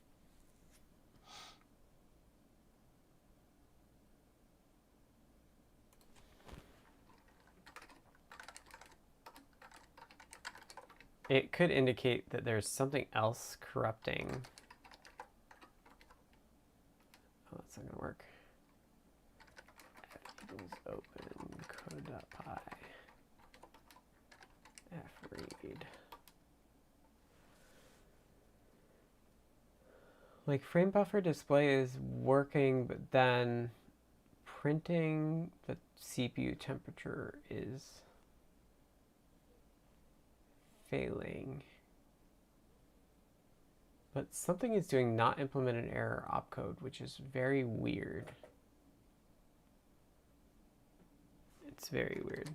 It could indicate that there's something else corrupting. Oh, that's not going to work. Open code.py. fread. Like frame buffer display is working, but then printing the CPU temperature is failing. But something is doing not implemented error opcode, which is very weird. It's very weird.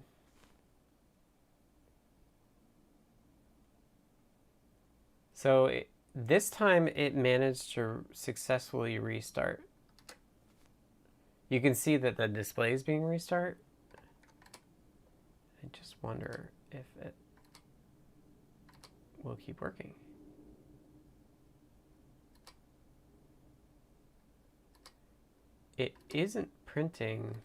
So this time it managed to successfully restart. You can see that the display is being restart. I just wonder if it will keep working. It isn't printing.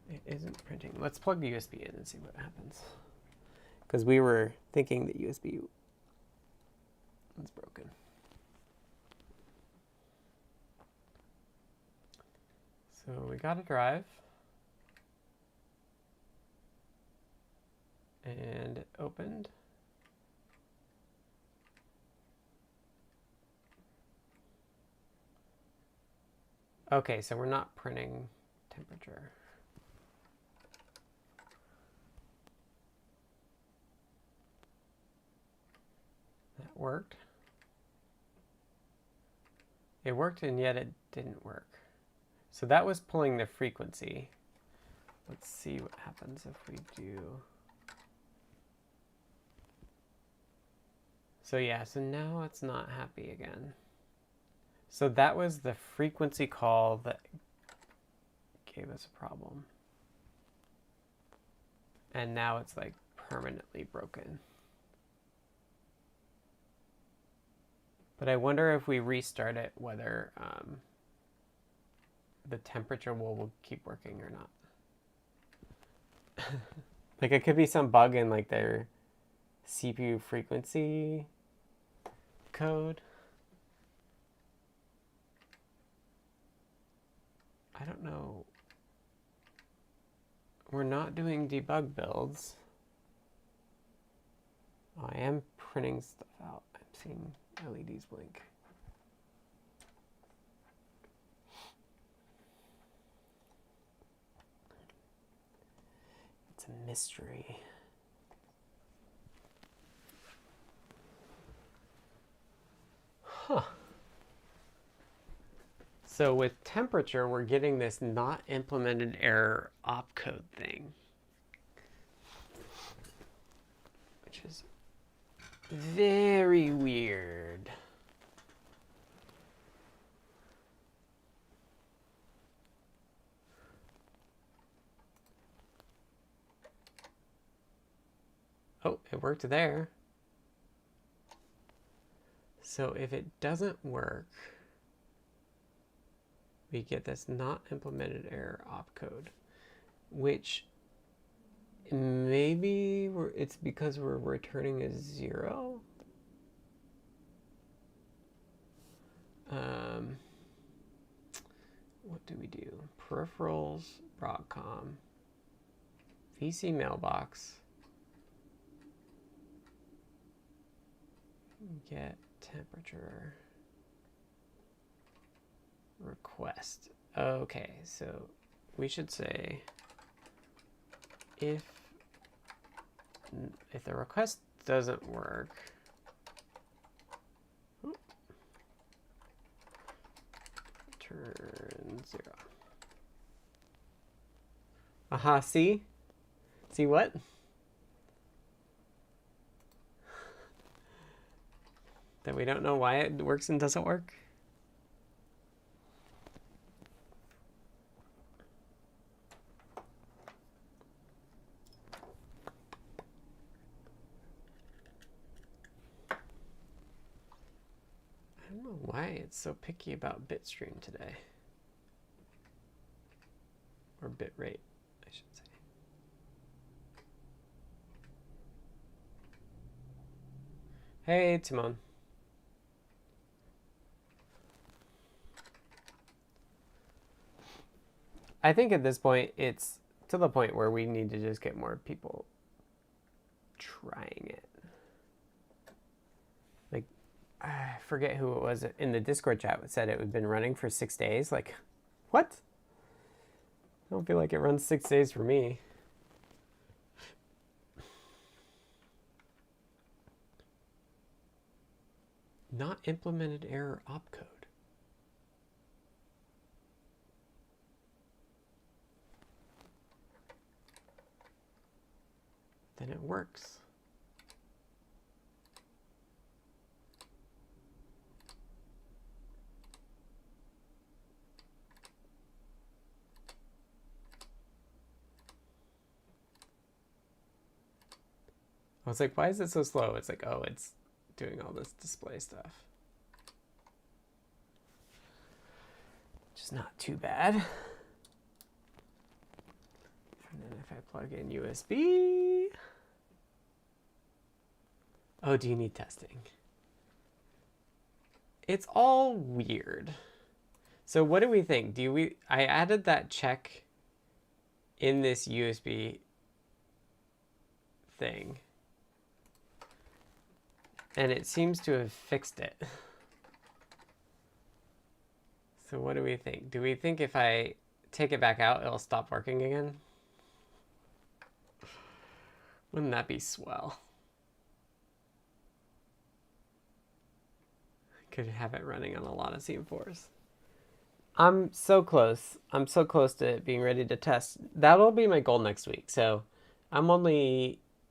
It isn't printing. Let's plug the USB in and see what happens. Because we were thinking that USB was broken. So we got a drive. And it opened. Okay, so we're not printing temperature. That worked. It worked and yet it didn't work. So that was pulling the frequency. Let's see what happens if we do. So yeah, so now it's not happy again. So that was the frequency call that gave us a problem. And now it's like permanently broken. But I wonder if we restart it, whether the temperature will keep working or not. Like it could be some bug in like their CPU frequency code. I don't know. We're not doing debug builds. Oh, I am printing stuff out. I'm seeing LEDs blink. mystery. Huh. So with temperature, we're getting this not implemented error opcode thing, which is very weird. Oh, it worked there. So if it doesn't work, we get this not implemented error opcode, which maybe it's because we're returning a 0. What do we do? Peripherals, Broadcom, VCMAILBOX, get temperature, request. Okay, so we should say if the request doesn't work, return 0. Aha, see? See what? That we don't know why it works and doesn't work? I don't know why it's so picky about bitstream today. Or bitrate, I should say. Hey, Timon. I think at this point, it's to the point where we need to just get more people trying it. Like, I forget who it was in the Discord chat that said it had been running for 6 days. Like, what? I don't feel like it runs 6 days for me. Not implemented error opcode. Then it works. I was like, why is it so slow? It's like, oh, it's doing all this display stuff. Which is not too bad. And then if I plug in USB. Oh, do you need testing? It's all weird. So what do we think? I added that check in this USB thing. And it seems to have fixed it. So what do we think? Do we think if I take it back out, it'll stop working again? Wouldn't that be swell? Could have it running on a lot of CM4s. I'm so close. I'm so close to being ready to test. That'll be my goal next week. So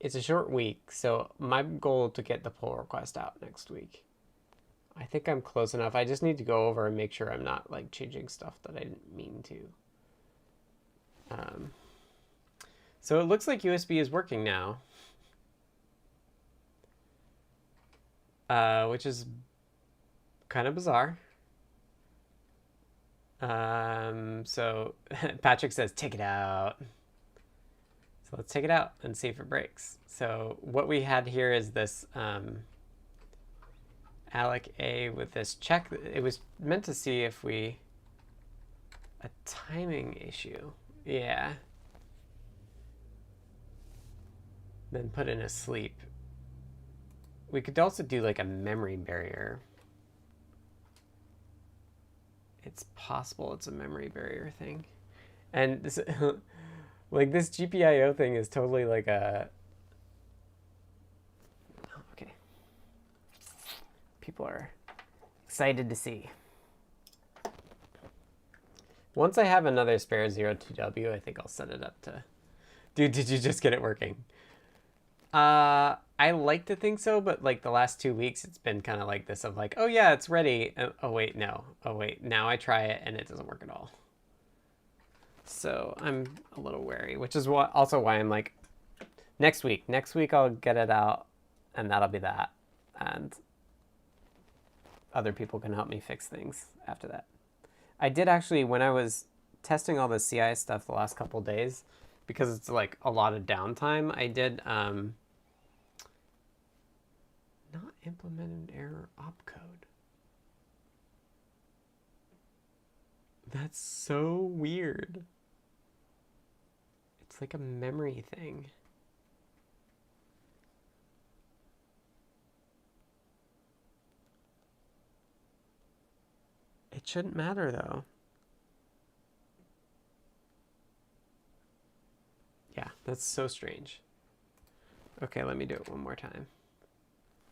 it's a short week. So my goal to get the pull request out next week. I think I'm close enough. I just need to go over and make sure I'm not like changing stuff that I didn't mean to. So it looks like USB is working now. Which is kind of bizarre. So Patrick says, take it out. So let's take it out and see if it breaks. So what we had here is this alloc A with this check. It was meant to see if a timing issue. Yeah. Then put in a sleep. We could also do like a memory barrier. It's possible it's a memory barrier thing. And this, Like this GPIO thing is totally like a... Okay. People are excited to see. Once I have another spare 02W, I think I'll set it up to... Dude, did you just get it working? I like to think so, but like the last 2 weeks, it's been kind of like this of like, oh yeah, it's ready. Oh wait, no. Oh wait, now I try it and it doesn't work at all. So I'm a little wary, which is also why I'm like, next week I'll get it out and that'll be that. And other people can help me fix things after that. I did actually, when I was testing all the CI stuff the last couple of days, because it's like a lot of downtime, I did not implemented error opcode. That's so weird. It's like a memory thing. It shouldn't matter though. Yeah, that's so strange. Okay, let me do it one more time.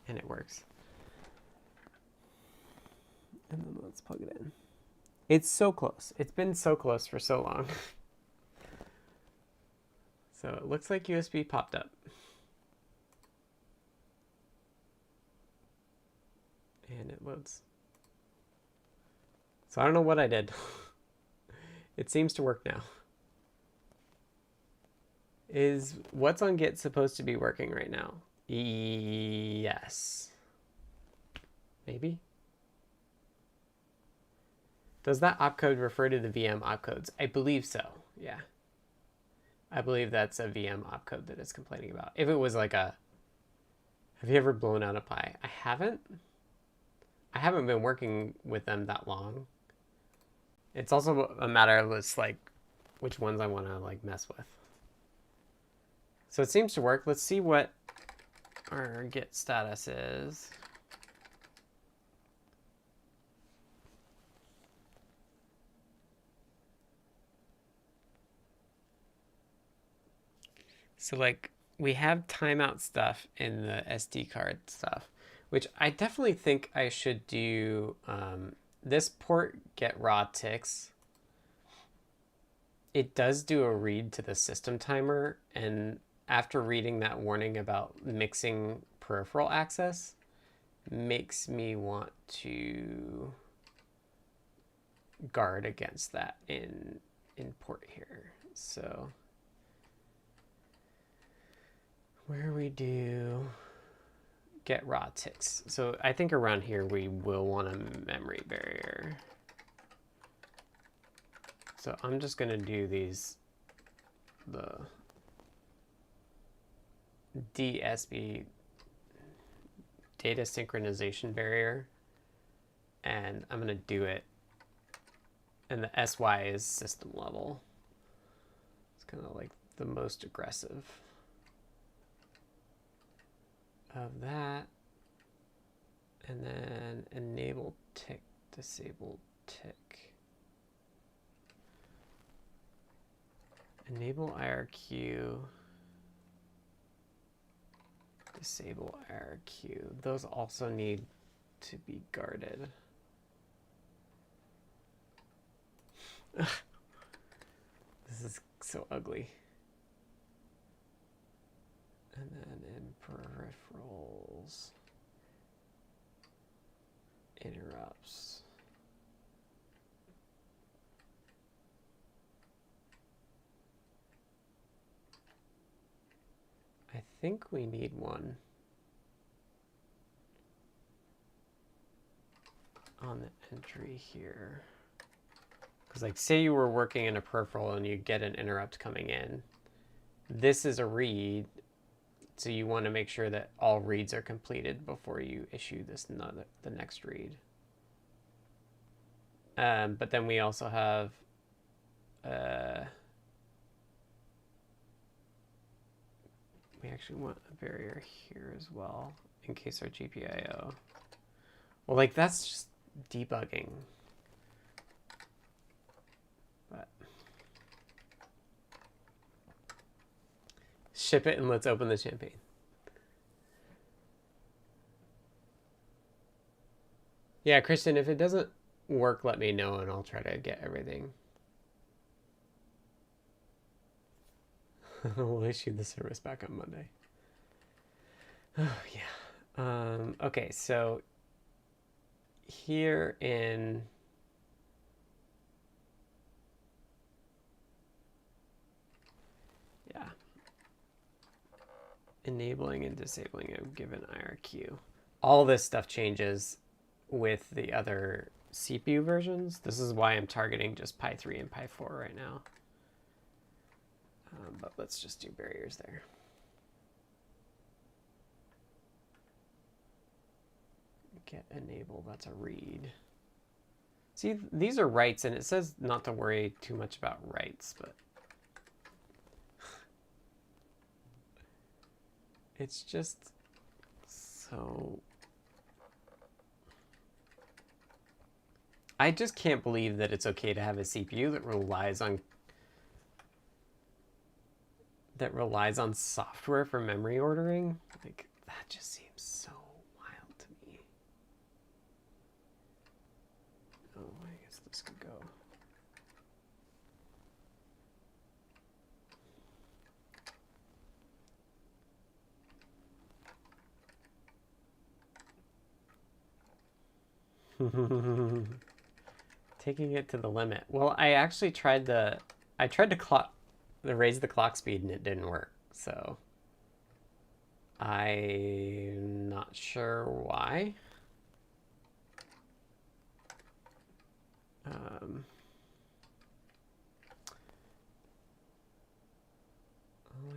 And it works. And then let's plug it in. It's so close. It's been so close for so long. So it looks like USB popped up. And it loads. So I don't know what I did. It seems to work now. Is what's on Git supposed to be working right now? Yes. Maybe? Does that opcode refer to the VM opcodes? I believe so, yeah. I believe that's a VM opcode that it's complaining about. If it was like a... Have you ever blown out a Pi? I haven't. I haven't been working with them that long. It's also a matter of just like which ones I want to like mess with. So it seems to work. Let's see what our Git status is. So like we have timeout stuff in the SD card stuff, which I definitely think I should do. This port get raw ticks. It does do a read to the system timer, and after reading that warning about mixing peripheral access, makes me want to guard against that in port here. So where we do get raw ticks. So I think around here we will want a memory barrier. So I'm just going to do the DSB, data synchronization barrier, and I'm going to do it, and the SY is system level. It's kind of like the most aggressive of that, and then enable tick, disable tick. Enable IRQ, disable IRQ. Those also need to be guarded. This is so ugly. And then in peripherals, interrupts. I think we need one on the entry here. Because like say you were working in a peripheral and you get an interrupt coming in. This is a read, so you want to make sure that all reads are completed before you issue the next read. But then we also have we actually want a barrier here as well, in case our GPIO. Well, like that's just debugging. But ship it and let's open the champagne. Yeah, Christian, if it doesn't work, let me know and I'll try to get everything. We'll issue the service back on Monday. Oh, yeah. Okay, so here in enabling and disabling a given IRQ. All this stuff changes with the other CPU versions. This is why I'm targeting just Pi 3 and Pi 4 right now. But let's just do barriers there. Get enable, that's a read. See, these are writes, and it says not to worry too much about writes, but it's just so... I just can't believe that it's okay to have a CPU that relies on software for memory ordering. Like, that just seems so wild to me. Oh, I guess this could go. Taking it to the limit. Well, I actually tried to raise the clock speed and it didn't work. So I'm not sure why. All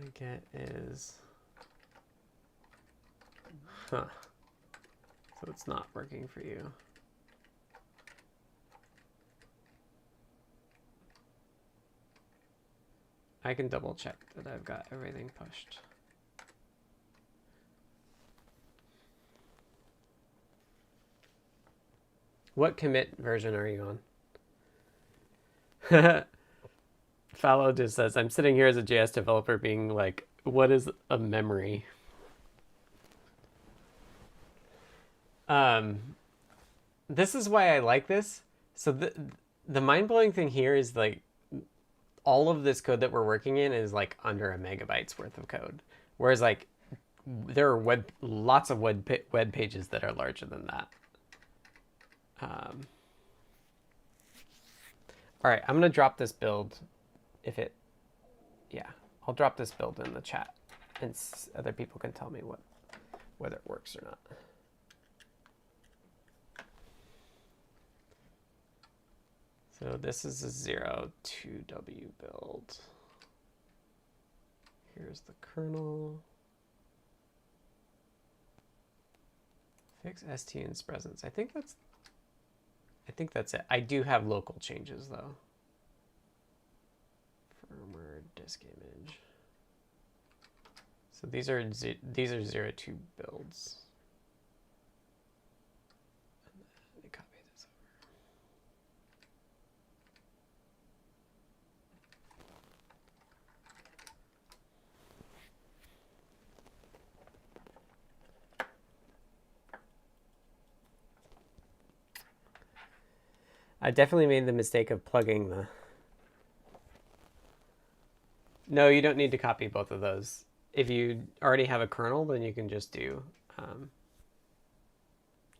I get is, huh. So it's not working for you. I can double check that I've got everything pushed. What commit version are you on? Fallow just says, I'm sitting here as a JS developer being like, what is a memory? This is why I like this. So the mind-blowing thing here is like, all of this code that we're working in is like under a megabyte's worth of code. Whereas like there are lots of web pages that are larger than that. All right, I'm gonna drop this build I'll drop this build in the chat and other people can tell me whether it works or not. So this is a 02W build. Here's the kernel. Fix stn's presence. I think that's it. I do have local changes though. Firmware.disk.img. So these are 02 builds. Let me copy this over. I definitely made the mistake of plugging the... No, you don't need to copy both of those. If you already have a kernel, then you can just do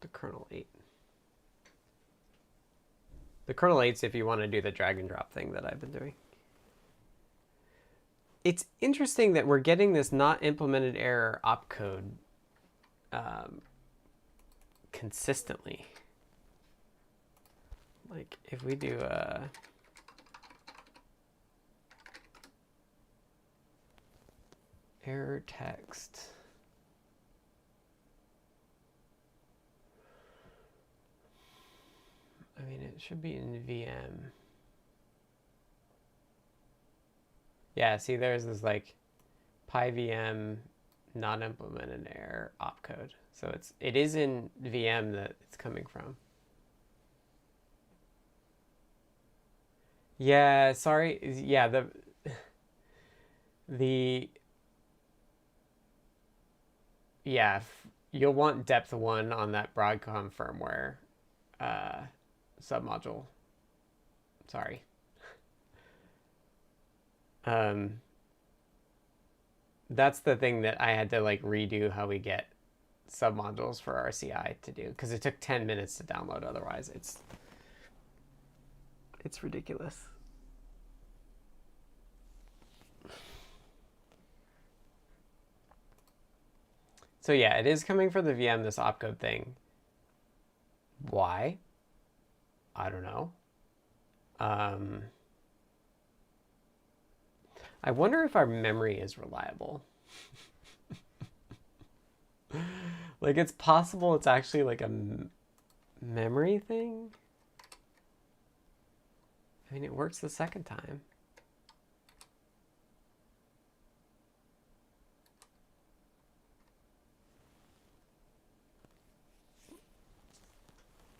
the kernel 8. The kernel 8's if you want to do the drag and drop thing that I've been doing. It's interesting that we're getting this not implemented error opcode consistently. Like if we do a error text, I mean, it should be in VM. Yeah, see, there's this like PiVM not implemented error opcode. So it is in VM that it's coming from. Yeah, sorry. Yeah, the yeah, you'll want depth 1 on that Broadcom firmware submodule. Sorry. That's the thing that I had to like redo how we get submodules for RCI to do, because it took 10 minutes to download. Otherwise, it's ridiculous. So yeah, it is coming for the VM, this opcode thing. Why? I don't know. I wonder if our memory is reliable. Like, it's possible it's actually like a memory thing. I mean, it works the second time.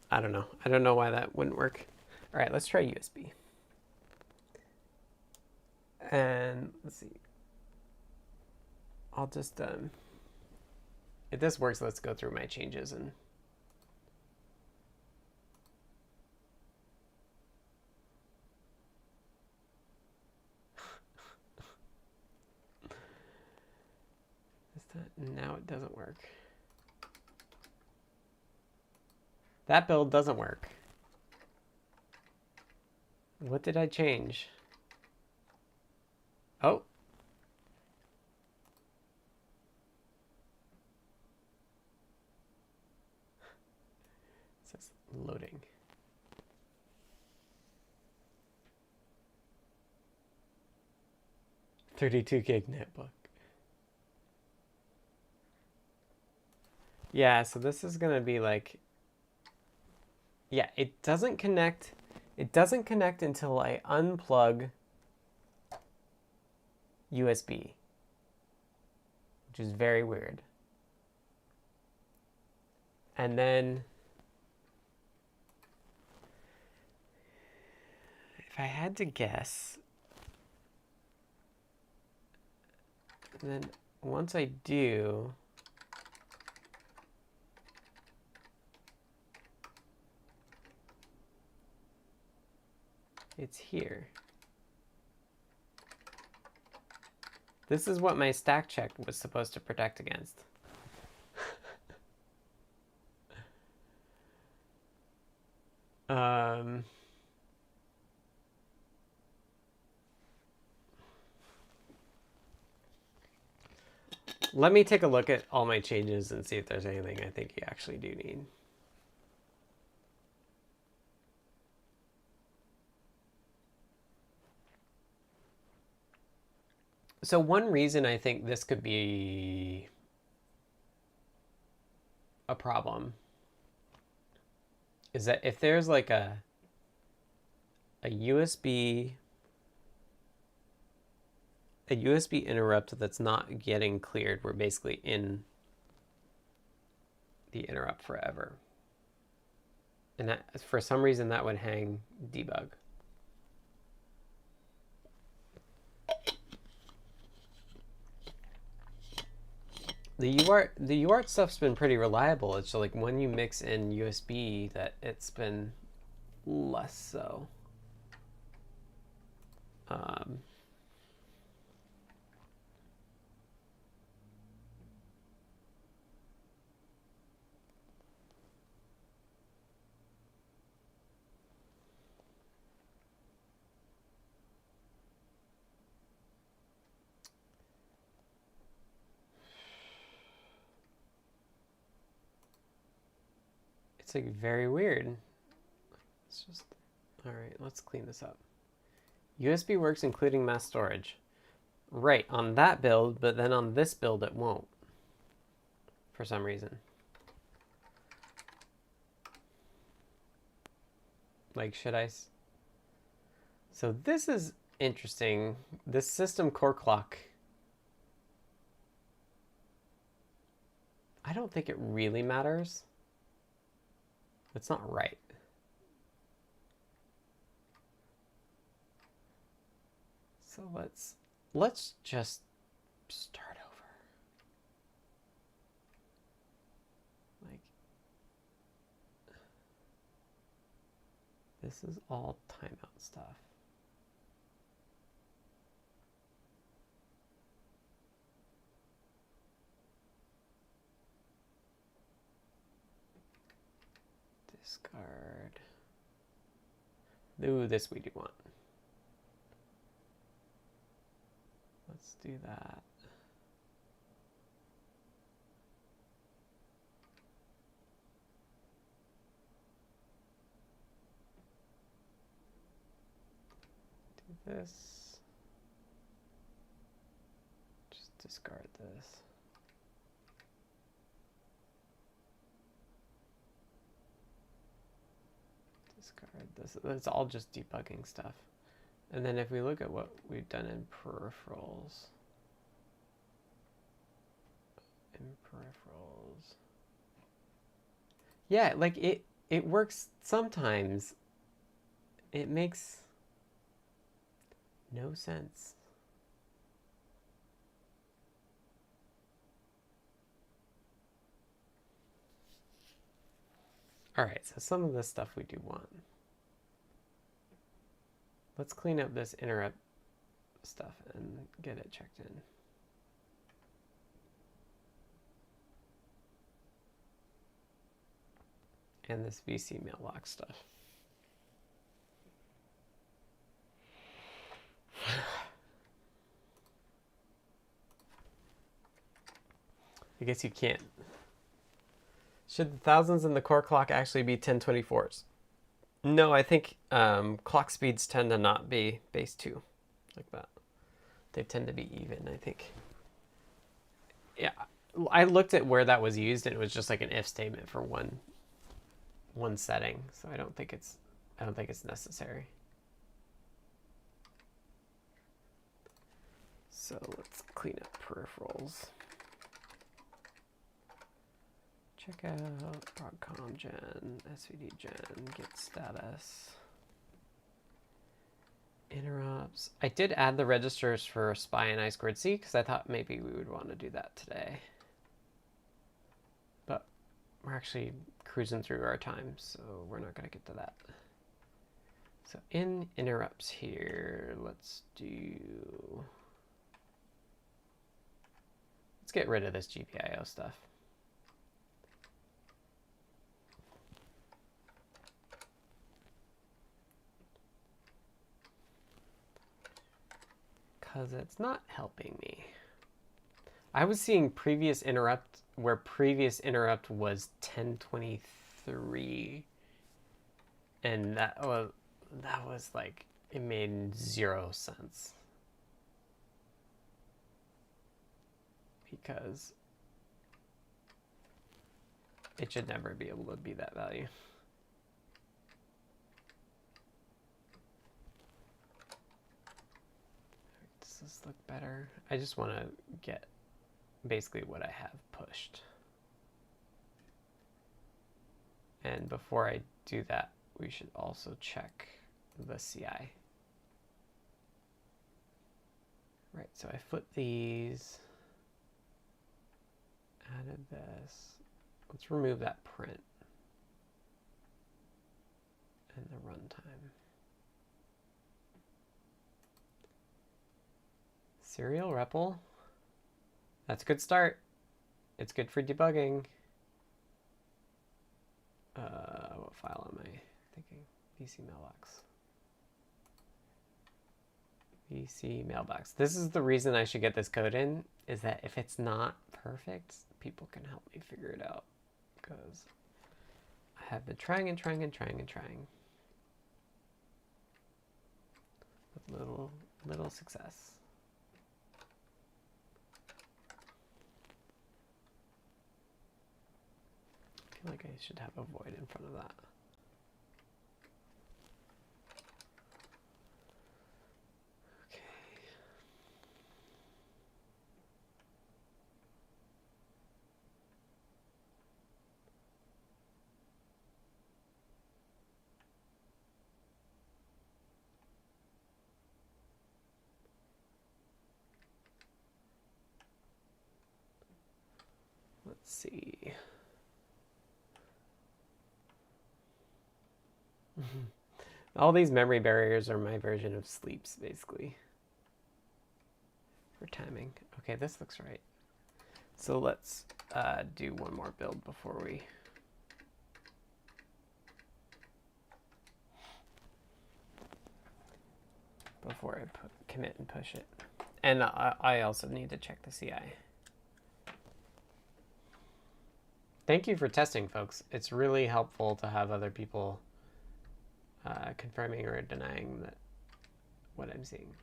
I don't know. I don't know why that wouldn't work. All right, let's try USB. And let's see. I'll just, if this works, let's go through my changes and now it doesn't work. That build doesn't work. What did I change? Oh. It says loading. $32 gig netbook. Yeah, so this is gonna be like, yeah, it doesn't connect. It doesn't connect until I unplug USB, which is very weird. And then if I had to guess, then once I do, it's here. This is what my stack check was supposed to protect against. Let me take a look at all my changes and see if there's anything I think you actually do need. So one reason I think this could be a problem is that if there's like a USB interrupt that's not getting cleared, we're basically in the interrupt forever. And that, for some reason, that would hang debug. The UART stuff's been pretty reliable. It's like when you mix in USB that it's been less so. It's like very weird. It's just, all right, let's clean this up. USB works including mass storage. Right, on that build, but then on this build it won't. For some reason. Like, should I? So this is interesting. This system core clock, I don't think it really matters. It's not right. So let's just start over. This is all timeout stuff. Discard. Ooh, this we do want. Let's do that. Do this. Just discard this. Discard this. It's all just debugging stuff. And then if we look at what we've done in peripherals, yeah, like it works sometimes. It makes no sense. All right, so some of this stuff we do want. Let's clean up this interrupt stuff and get it checked in. And this VCMAILBOX stuff. I guess you can't. Should the thousands in the core clock actually be 1024s? No, I think clock speeds tend to not be base 2 like that. They tend to be even, I think. Yeah, I looked at where that was used, and it was just like an if statement for one setting. So I don't think it's necessary. So let's clean up peripherals. Check out Broadcom gen, SVD gen, git status, interrupts. I did add the registers for SPI and I2C because I thought maybe we would want to do that today. But we're actually cruising through our time, so we're not going to get to that. So in interrupts here, let's get rid of this GPIO stuff. Because it's not helping me. I was seeing previous interrupt where previous interrupt was 1023, and that was like, it made 0 sense because it should never be able to be that value. Does this look better? I just want to get basically what I have pushed. And before I do that, we should also check the CI. Right, so I flipped these, added this. Let's remove that print and the runtime. Serial repl. That's a good start. It's good for debugging. What file am I thinking? VCMAILBOX. VCMAILBOX. This is the reason I should get this code in, is that if it's not perfect, people can help me figure it out. Because I have been trying and trying and trying and trying. With little success. I feel like I should have a void in front of that. Okay. Let's see. All these memory barriers are my version of sleeps, basically, for timing. Okay, this looks right. So let's do one more build before I commit and push it. And I also need to check the CI. Thank you for testing, folks. It's really helpful to have other people confirming or denying what I'm seeing.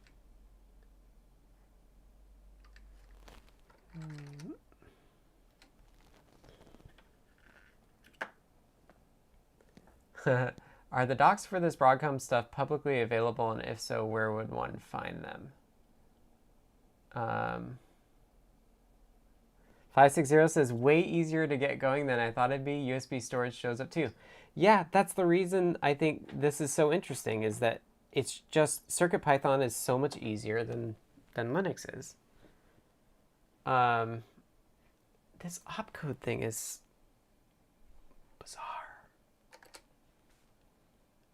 Are the docs for this Broadcom stuff publicly available, and if so, where would one find them? 560 says, way easier to get going than I thought it'd be. USB storage shows up too. Yeah, that's the reason I think this is so interesting, is that it's just CircuitPython is so much easier than Linux is. This opcode thing is bizarre.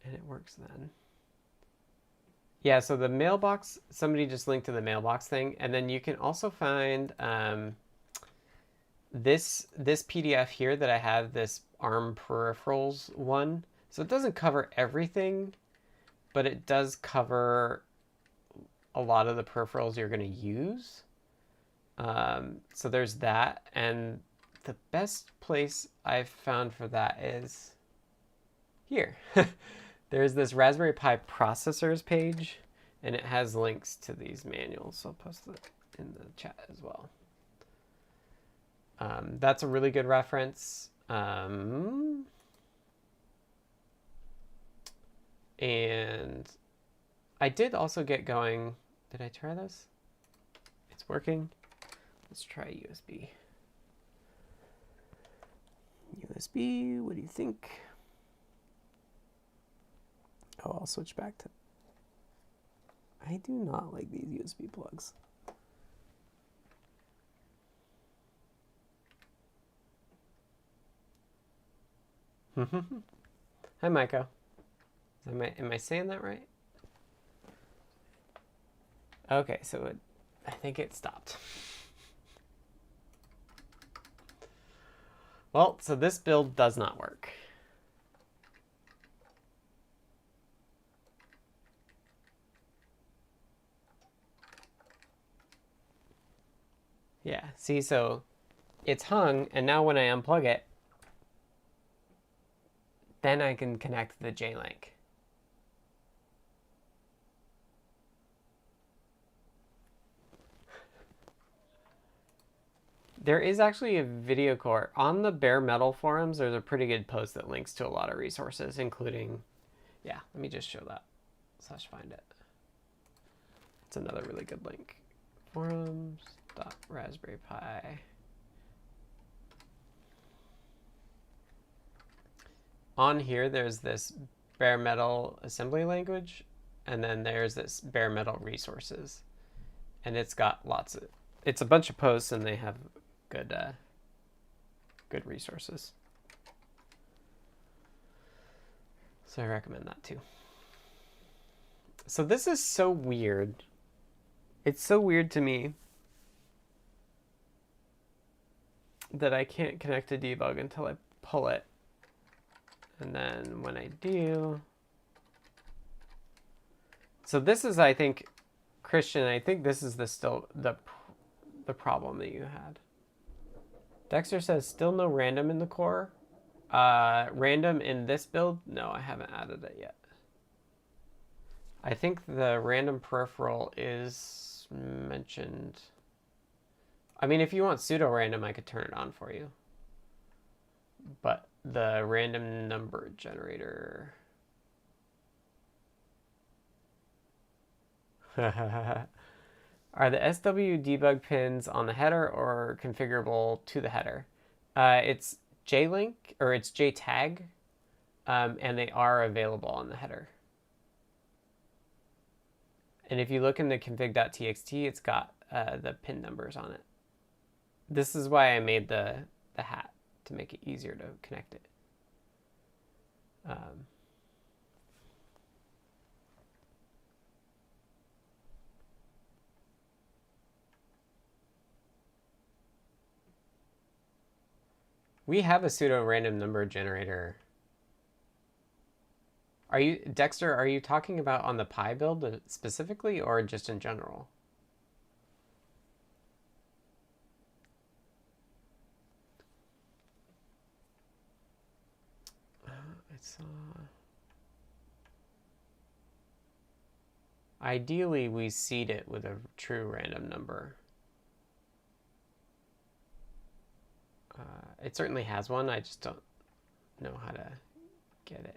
And it works then. Yeah, so the mailbox, somebody just linked to the mailbox thing, and then you can also find this PDF here that I have, this ARM peripherals one. So it doesn't cover everything, but it does cover a lot of the peripherals you're going to use. So there's that, and the best place I've found for that is here. There's this Raspberry Pi processors page, and it has links to these manuals. So I'll post it in the chat as well. That's a really good reference. And I did also get going. Did I try this? It's working. Let's try USB. USB, what do you think? Oh, I'll switch back to... I do not like these USB plugs. Hi, Maiko. Am I saying that right? Okay, so I think it stopped. Well, so this build does not work. Yeah, see, so it's hung, and now when I unplug it, then I can connect the jlink. There is actually a video core. On the bare metal forums, there's a pretty good post that links to a lot of resources, including, yeah, let me just show that, /find it. It's another really good link. Forums.raspberrypi. On here, there's this bare metal assembly language, and then there's this bare metal resources. And it's got lots of, it's a bunch of posts, and they have good, good resources. So I recommend that too. So this is so weird. It's so weird to me that I can't connect to debug until I pull it. And then when I do, so this is, I think, Christian, I think this is the problem that you had. Dexter says still no random in the core. Random in this build? No, I haven't added it yet. I think the random peripheral is mentioned. I mean, if you want pseudo random, I could turn it on for you. But the random number generator. Are the SW debug pins on the header or configurable to the header? It's jlink, or it's jtag, and they are available on the header. And if you look in the config.txt, it's got the pin numbers on it. This is why I made the hat, to make it easier to connect it. We have a pseudo random number generator. Are you, Dexter, are you talking about on the Pi build specifically or just in general? I saw... Ideally, we seed it with a true random number. It certainly has one. I just don't know how to get it.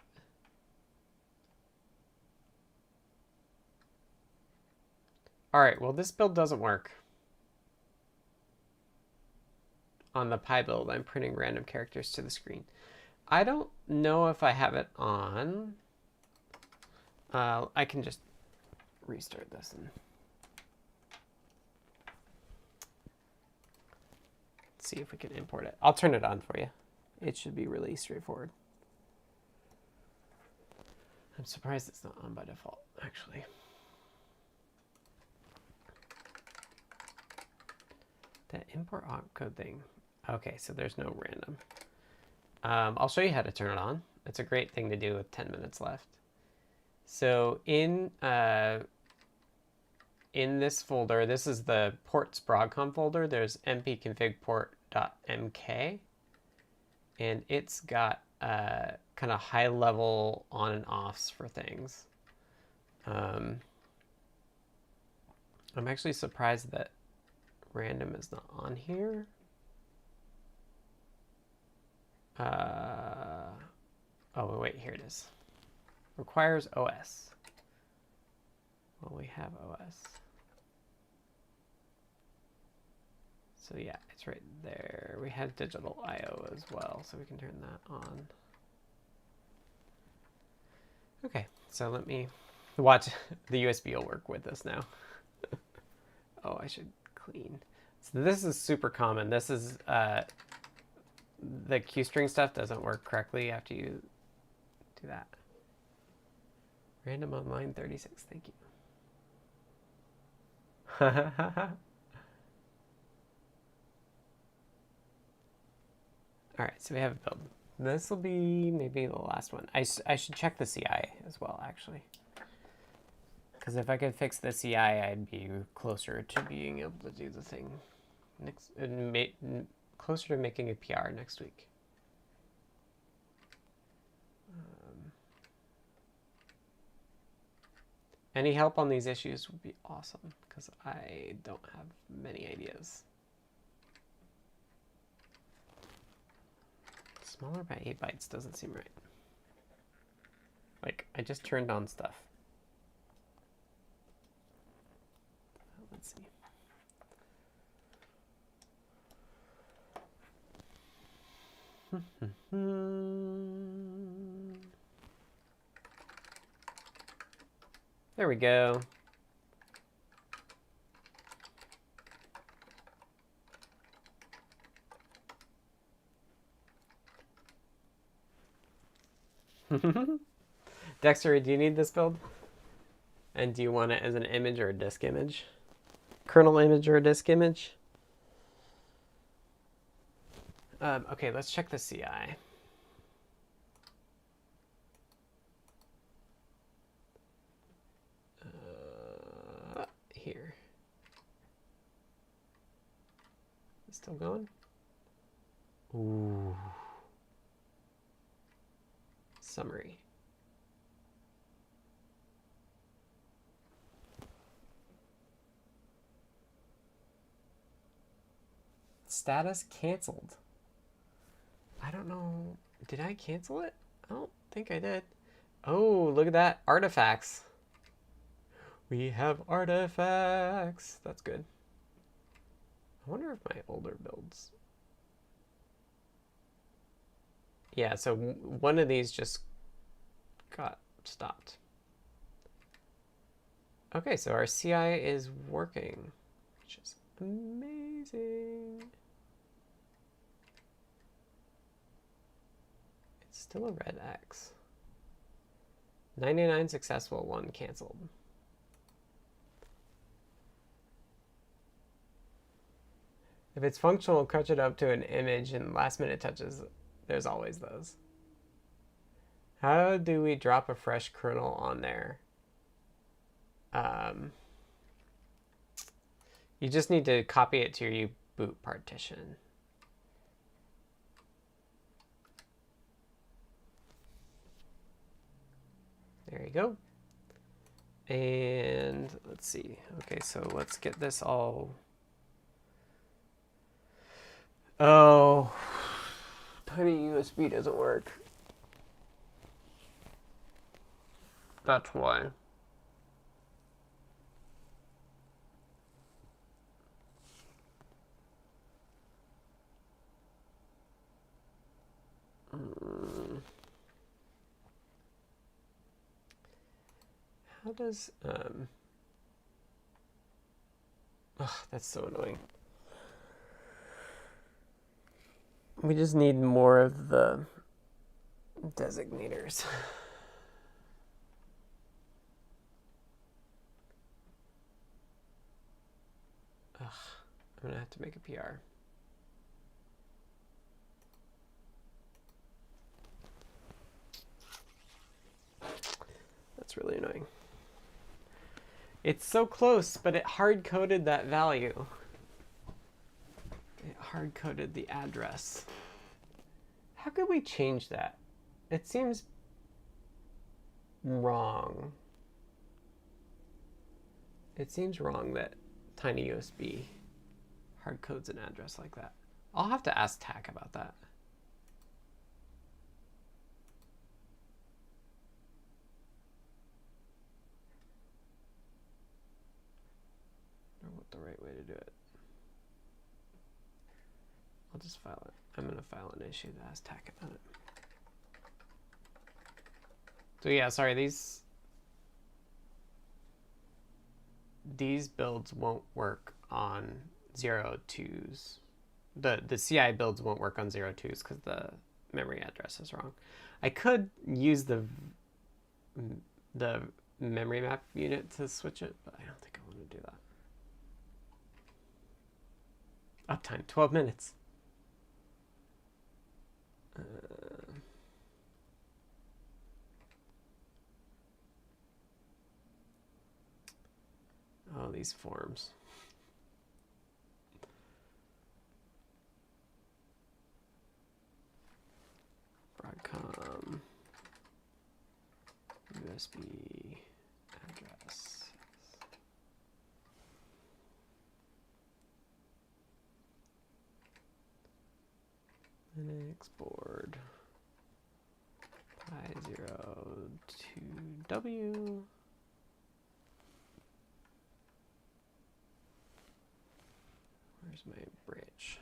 All right, well, this build doesn't work. On the Pi build, I'm printing random characters to the screen. I don't know if I have it on. I can just restart this and see if we can import it. I'll turn it on for you. It should be really straightforward. I'm surprised it's not on by default, actually. That import opcode thing. Okay, so there's no random. I'll show you how to turn it on. It's a great thing to do with 10 minutes left. So in this folder, this is the ports Broadcom folder. There's mpconfigport.mk, and it's got kind of high-level on and offs for things. I'm actually surprised that random is not on here. Oh, wait, here it is. Requires OS. Well, we have OS. So yeah, it's right there. We have digital I/O as well, so we can turn that on. Okay, so let me watch. The USB will work with this now. Oh, I should clean. So this is super common. This is the QString stuff doesn't work correctly after you do that. Random on line 36, thank you. All right, so we have a build. This will be maybe the last one. I should check the CI as well, actually. Because if I could fix the CI, I'd be closer to being able to do the thing next, closer to making a PR next week. Any help on these issues would be awesome, because I don't have many ideas. Smaller by 8 bytes doesn't seem right. Like, I just turned on stuff. Let's see. There we go. Dexter, do you need this build? And do you want it as an image or a disk image? Kernel image or a disk image? Okay, let's check the CI. Here. It's still going? Ooh. Summary. Status canceled. I don't know. Did I cancel it? I don't think I did. Oh, look at that. Artifacts. We have artifacts. That's good. I wonder if my older builds. Yeah, so one of these just got stopped. Okay, so our CI is working, which is amazing. It's still a red X. 99 successful, 1 canceled. If it's functional, crunch it up to an image and last minute touches, there's always those. How do we drop a fresh kernel on there? You just need to copy it to your boot partition. There you go. And let's see. Okay, so let's get this all. Oh, tiny USB doesn't work. That's why. How does oh, that's so annoying. We just need more of the designators. Ugh, I'm gonna have to make a PR. That's really annoying. It's so close, but it hard-coded that value. It hard-coded the address. How could we change that? It seems wrong. It seems wrong that tiny USB hard-codes an address like that. I'll have to ask TAC about that. The right way to do it. I'll just file it. I'm going to file an issue to ask TAC about it. So yeah, sorry, these builds won't work on 0.2s. The CI builds won't work on 0.2s because the memory address is wrong. I could use the memory map unit to switch it, but I don't think I want to do that. Uptime, 12 minutes. Oh, these forms. Broadcom USB address. Linux board PiZero 2W. Where's my bridge?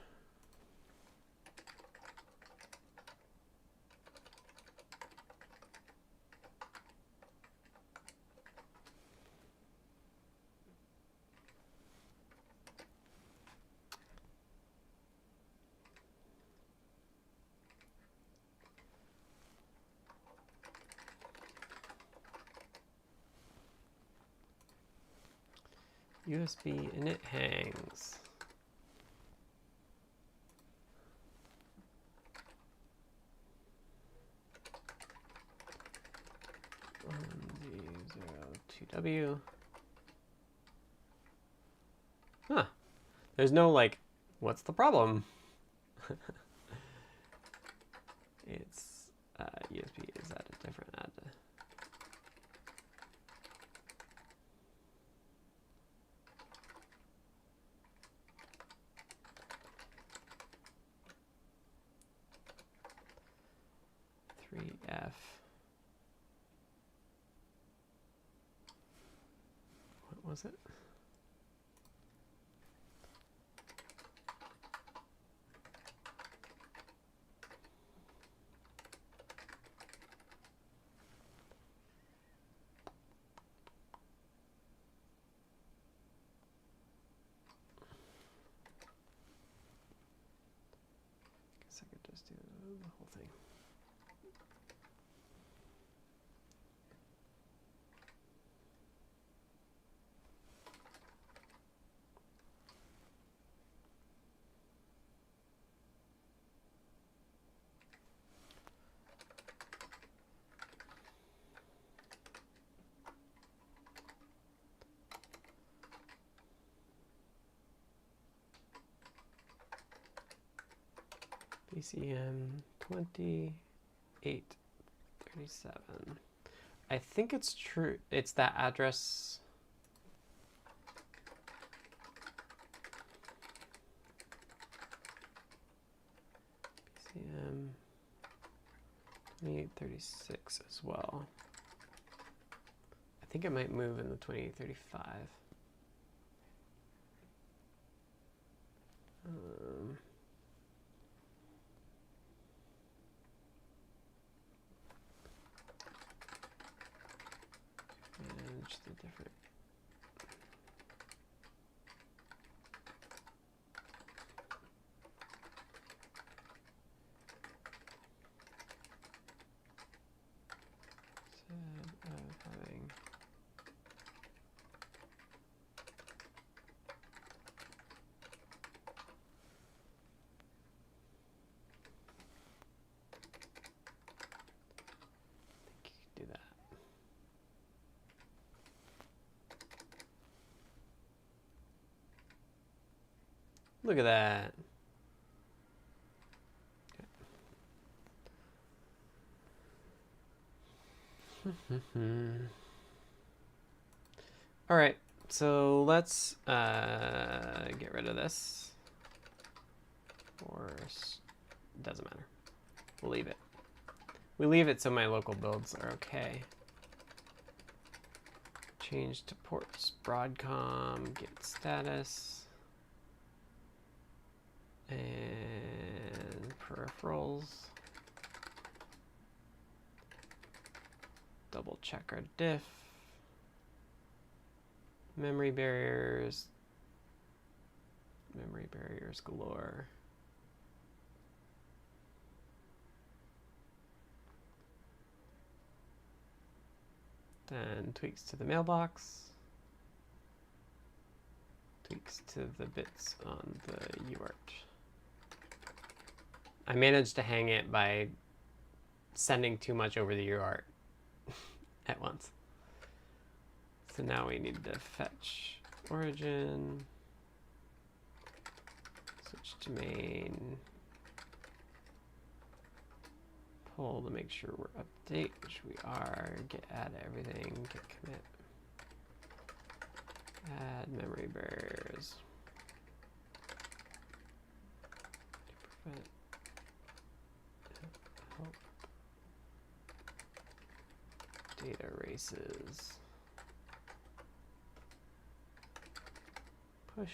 USB and it hangs. V02W. Huh. There's no like, what's the problem? It's USB is at a different add. F. What was it? Guess I could just do the whole thing. VCM 2837. I think it's true. It's that address. VCM 2836 as well. I think it might move in the 2835. Manage the different. Instead of having do that. Look at that. All right, so let's get rid of this. Or doesn't matter. We'll leave it. We leave it so my local builds are okay. Change to ports, Broadcom, get status, and peripherals. Double check our diff. Memory barriers galore. Then tweaks to the mailbox. Tweaks to the bits on the uart. I managed to hang it by sending too much over the uart at once. So now we need to fetch origin, switch to main, pull to make sure we're update, which we are, get add everything, get commit, add memory barriers, prevent, help, data races, push.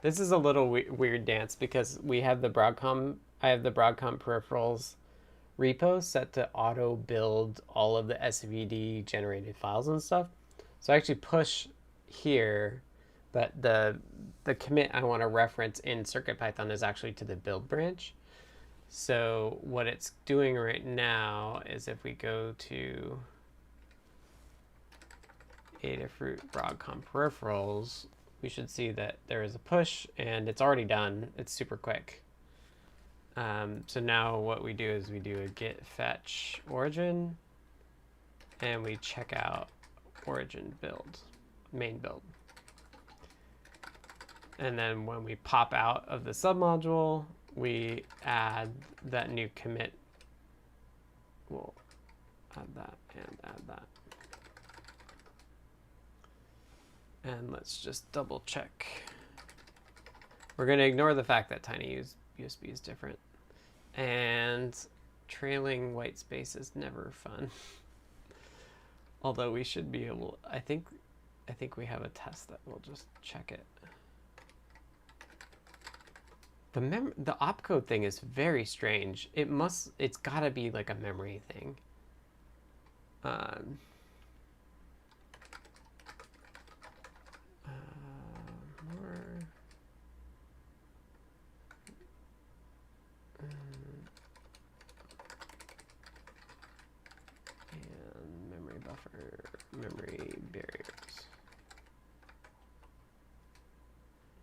This is a little weird dance because we have the Broadcom, I have the Broadcom peripherals repo set to auto build all of the SVD generated files and stuff. So I actually push here, but the commit I want to reference in CircuitPython is actually to the build branch. So what it's doing right now is if we go to Adafruit Broadcom peripherals, we should see that there is a push and it's already done. It's super quick. So now what we do is we do a git fetch origin and we check out origin build, main build. And then when we pop out of the submodule, we add that new commit. We'll add that and add that. And let's just double check. We're going to ignore the fact that tiny USB is different. And trailing white space is never fun. Although we should be able, I think we have a test that will just check it. The opcode thing is very strange. It's gotta be like a memory thing. And memory buffer, memory barriers.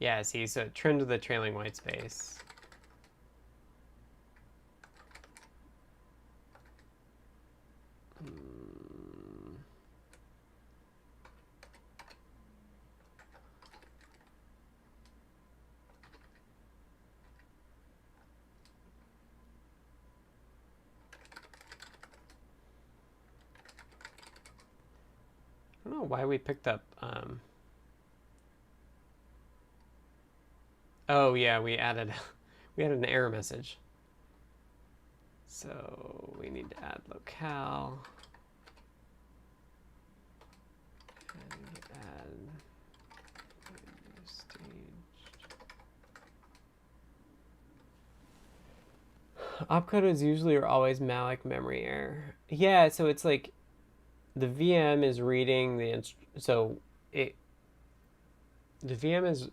Yeah, see, so it trimmed the trailing white space. don't know why we picked up. Oh yeah, we added an error message. So we need to add locale. And add stage. Opcode is usually or always malloc memory error. Yeah, so it's like the VM is reading the the VM is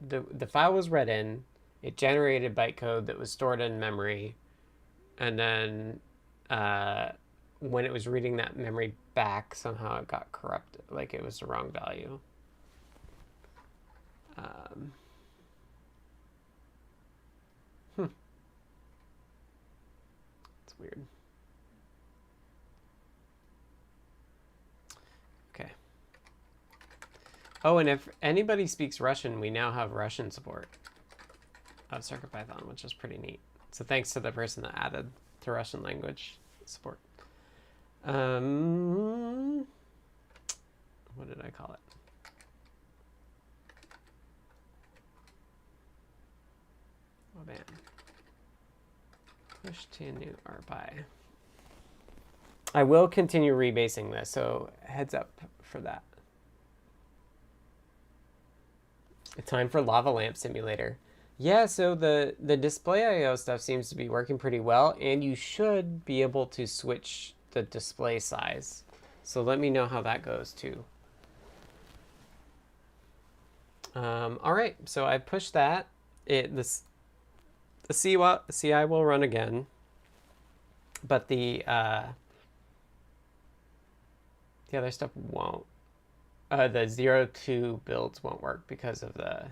the file was read in, it generated bytecode that was stored in memory, and then when it was reading that memory back, somehow it got corrupted, like it was the wrong value. It's weird. Okay. Oh, and if anybody speaks Russian, we now have Russian support of CircuitPython, which is pretty neat. So thanks to the person that added the Russian language support. What did I call it? Oh man. Push to new RPi. I will continue rebasing this, so heads up for that. It's time for Lava Lamp Simulator. Yeah, so the display I/O stuff seems to be working pretty well, and you should be able to switch the display size. So let me know how that goes too. All right, so I pushed that. The CI will run again, but the other stuff won't. The 0.2 builds won't work because of the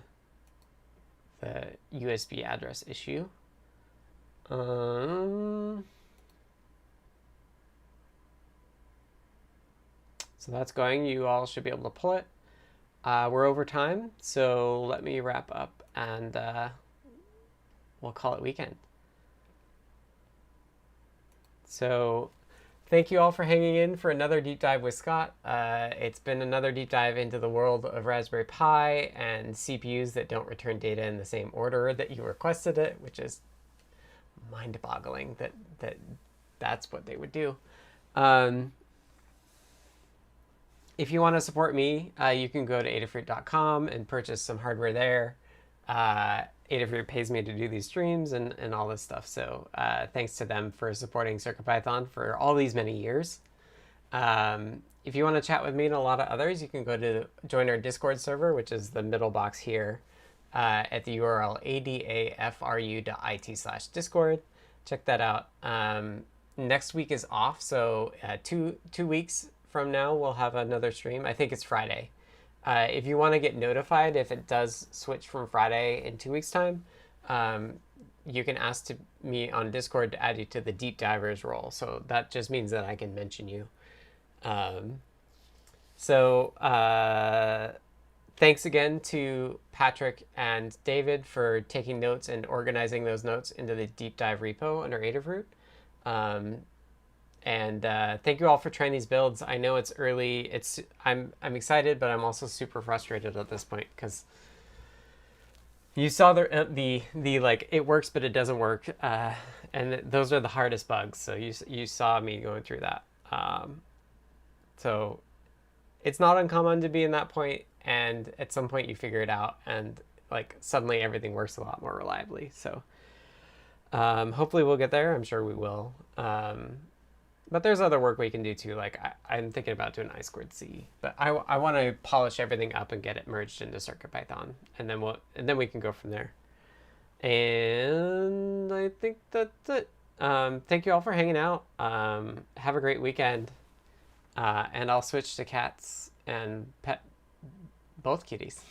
USB address issue. So that's going. You all should be able to pull it. We're over time, so let me wrap up and we'll call it weekend. So thank you all for hanging in for another deep dive with Scott. It's been another deep dive into the world of Raspberry Pi and CPUs that don't return data in the same order that you requested it, which is mind-boggling that's what they would do. If you want to support me, you can go to adafruit.com and purchase some hardware there. Adafruit pays me to do these streams and all this stuff. So thanks to them for supporting CircuitPython for all these many years. If you want to chat with me and a lot of others, you can go to join our Discord server, which is the middle box here at the URL adafru.it/discord. Check that out. Next week is off, so 2 weeks from now we'll have another stream. I think it's Friday. If you want to get notified if it does switch from Friday in 2 weeks' time, you can ask me on Discord to add you to the Deep Divers role. So that just means that I can mention you. Thanks again to Patrick and David for taking notes and organizing those notes into the Deep Dive repo under Adafruit. Thank you all for trying these builds. I know it's early. I'm excited, but I'm also super frustrated at this point because you saw the like it works but it doesn't work, and those are the hardest bugs. So you saw me going through that. So it's not uncommon to be in that point, and at some point you figure it out, and like suddenly everything works a lot more reliably. So hopefully we'll get there. I'm sure we will. But there's other work we can do too. Like I'm thinking about doing I2C, but I want to polish everything up and get it merged into CircuitPython, and then we can go from there. And I think that's it. Thank you all for hanging out. Have a great weekend. And I'll switch to cats and pet both kitties.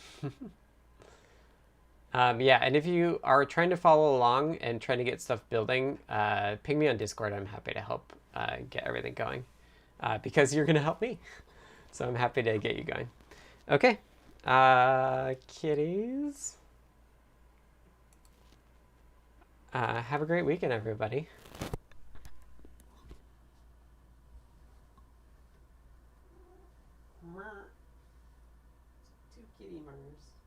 Yeah, and if you are trying to follow along and trying to get stuff building, ping me on Discord. I'm happy to help get everything going because you're going to help me. So I'm happy to get you going. Okay, kitties. Have a great weekend, everybody. Kitty murders.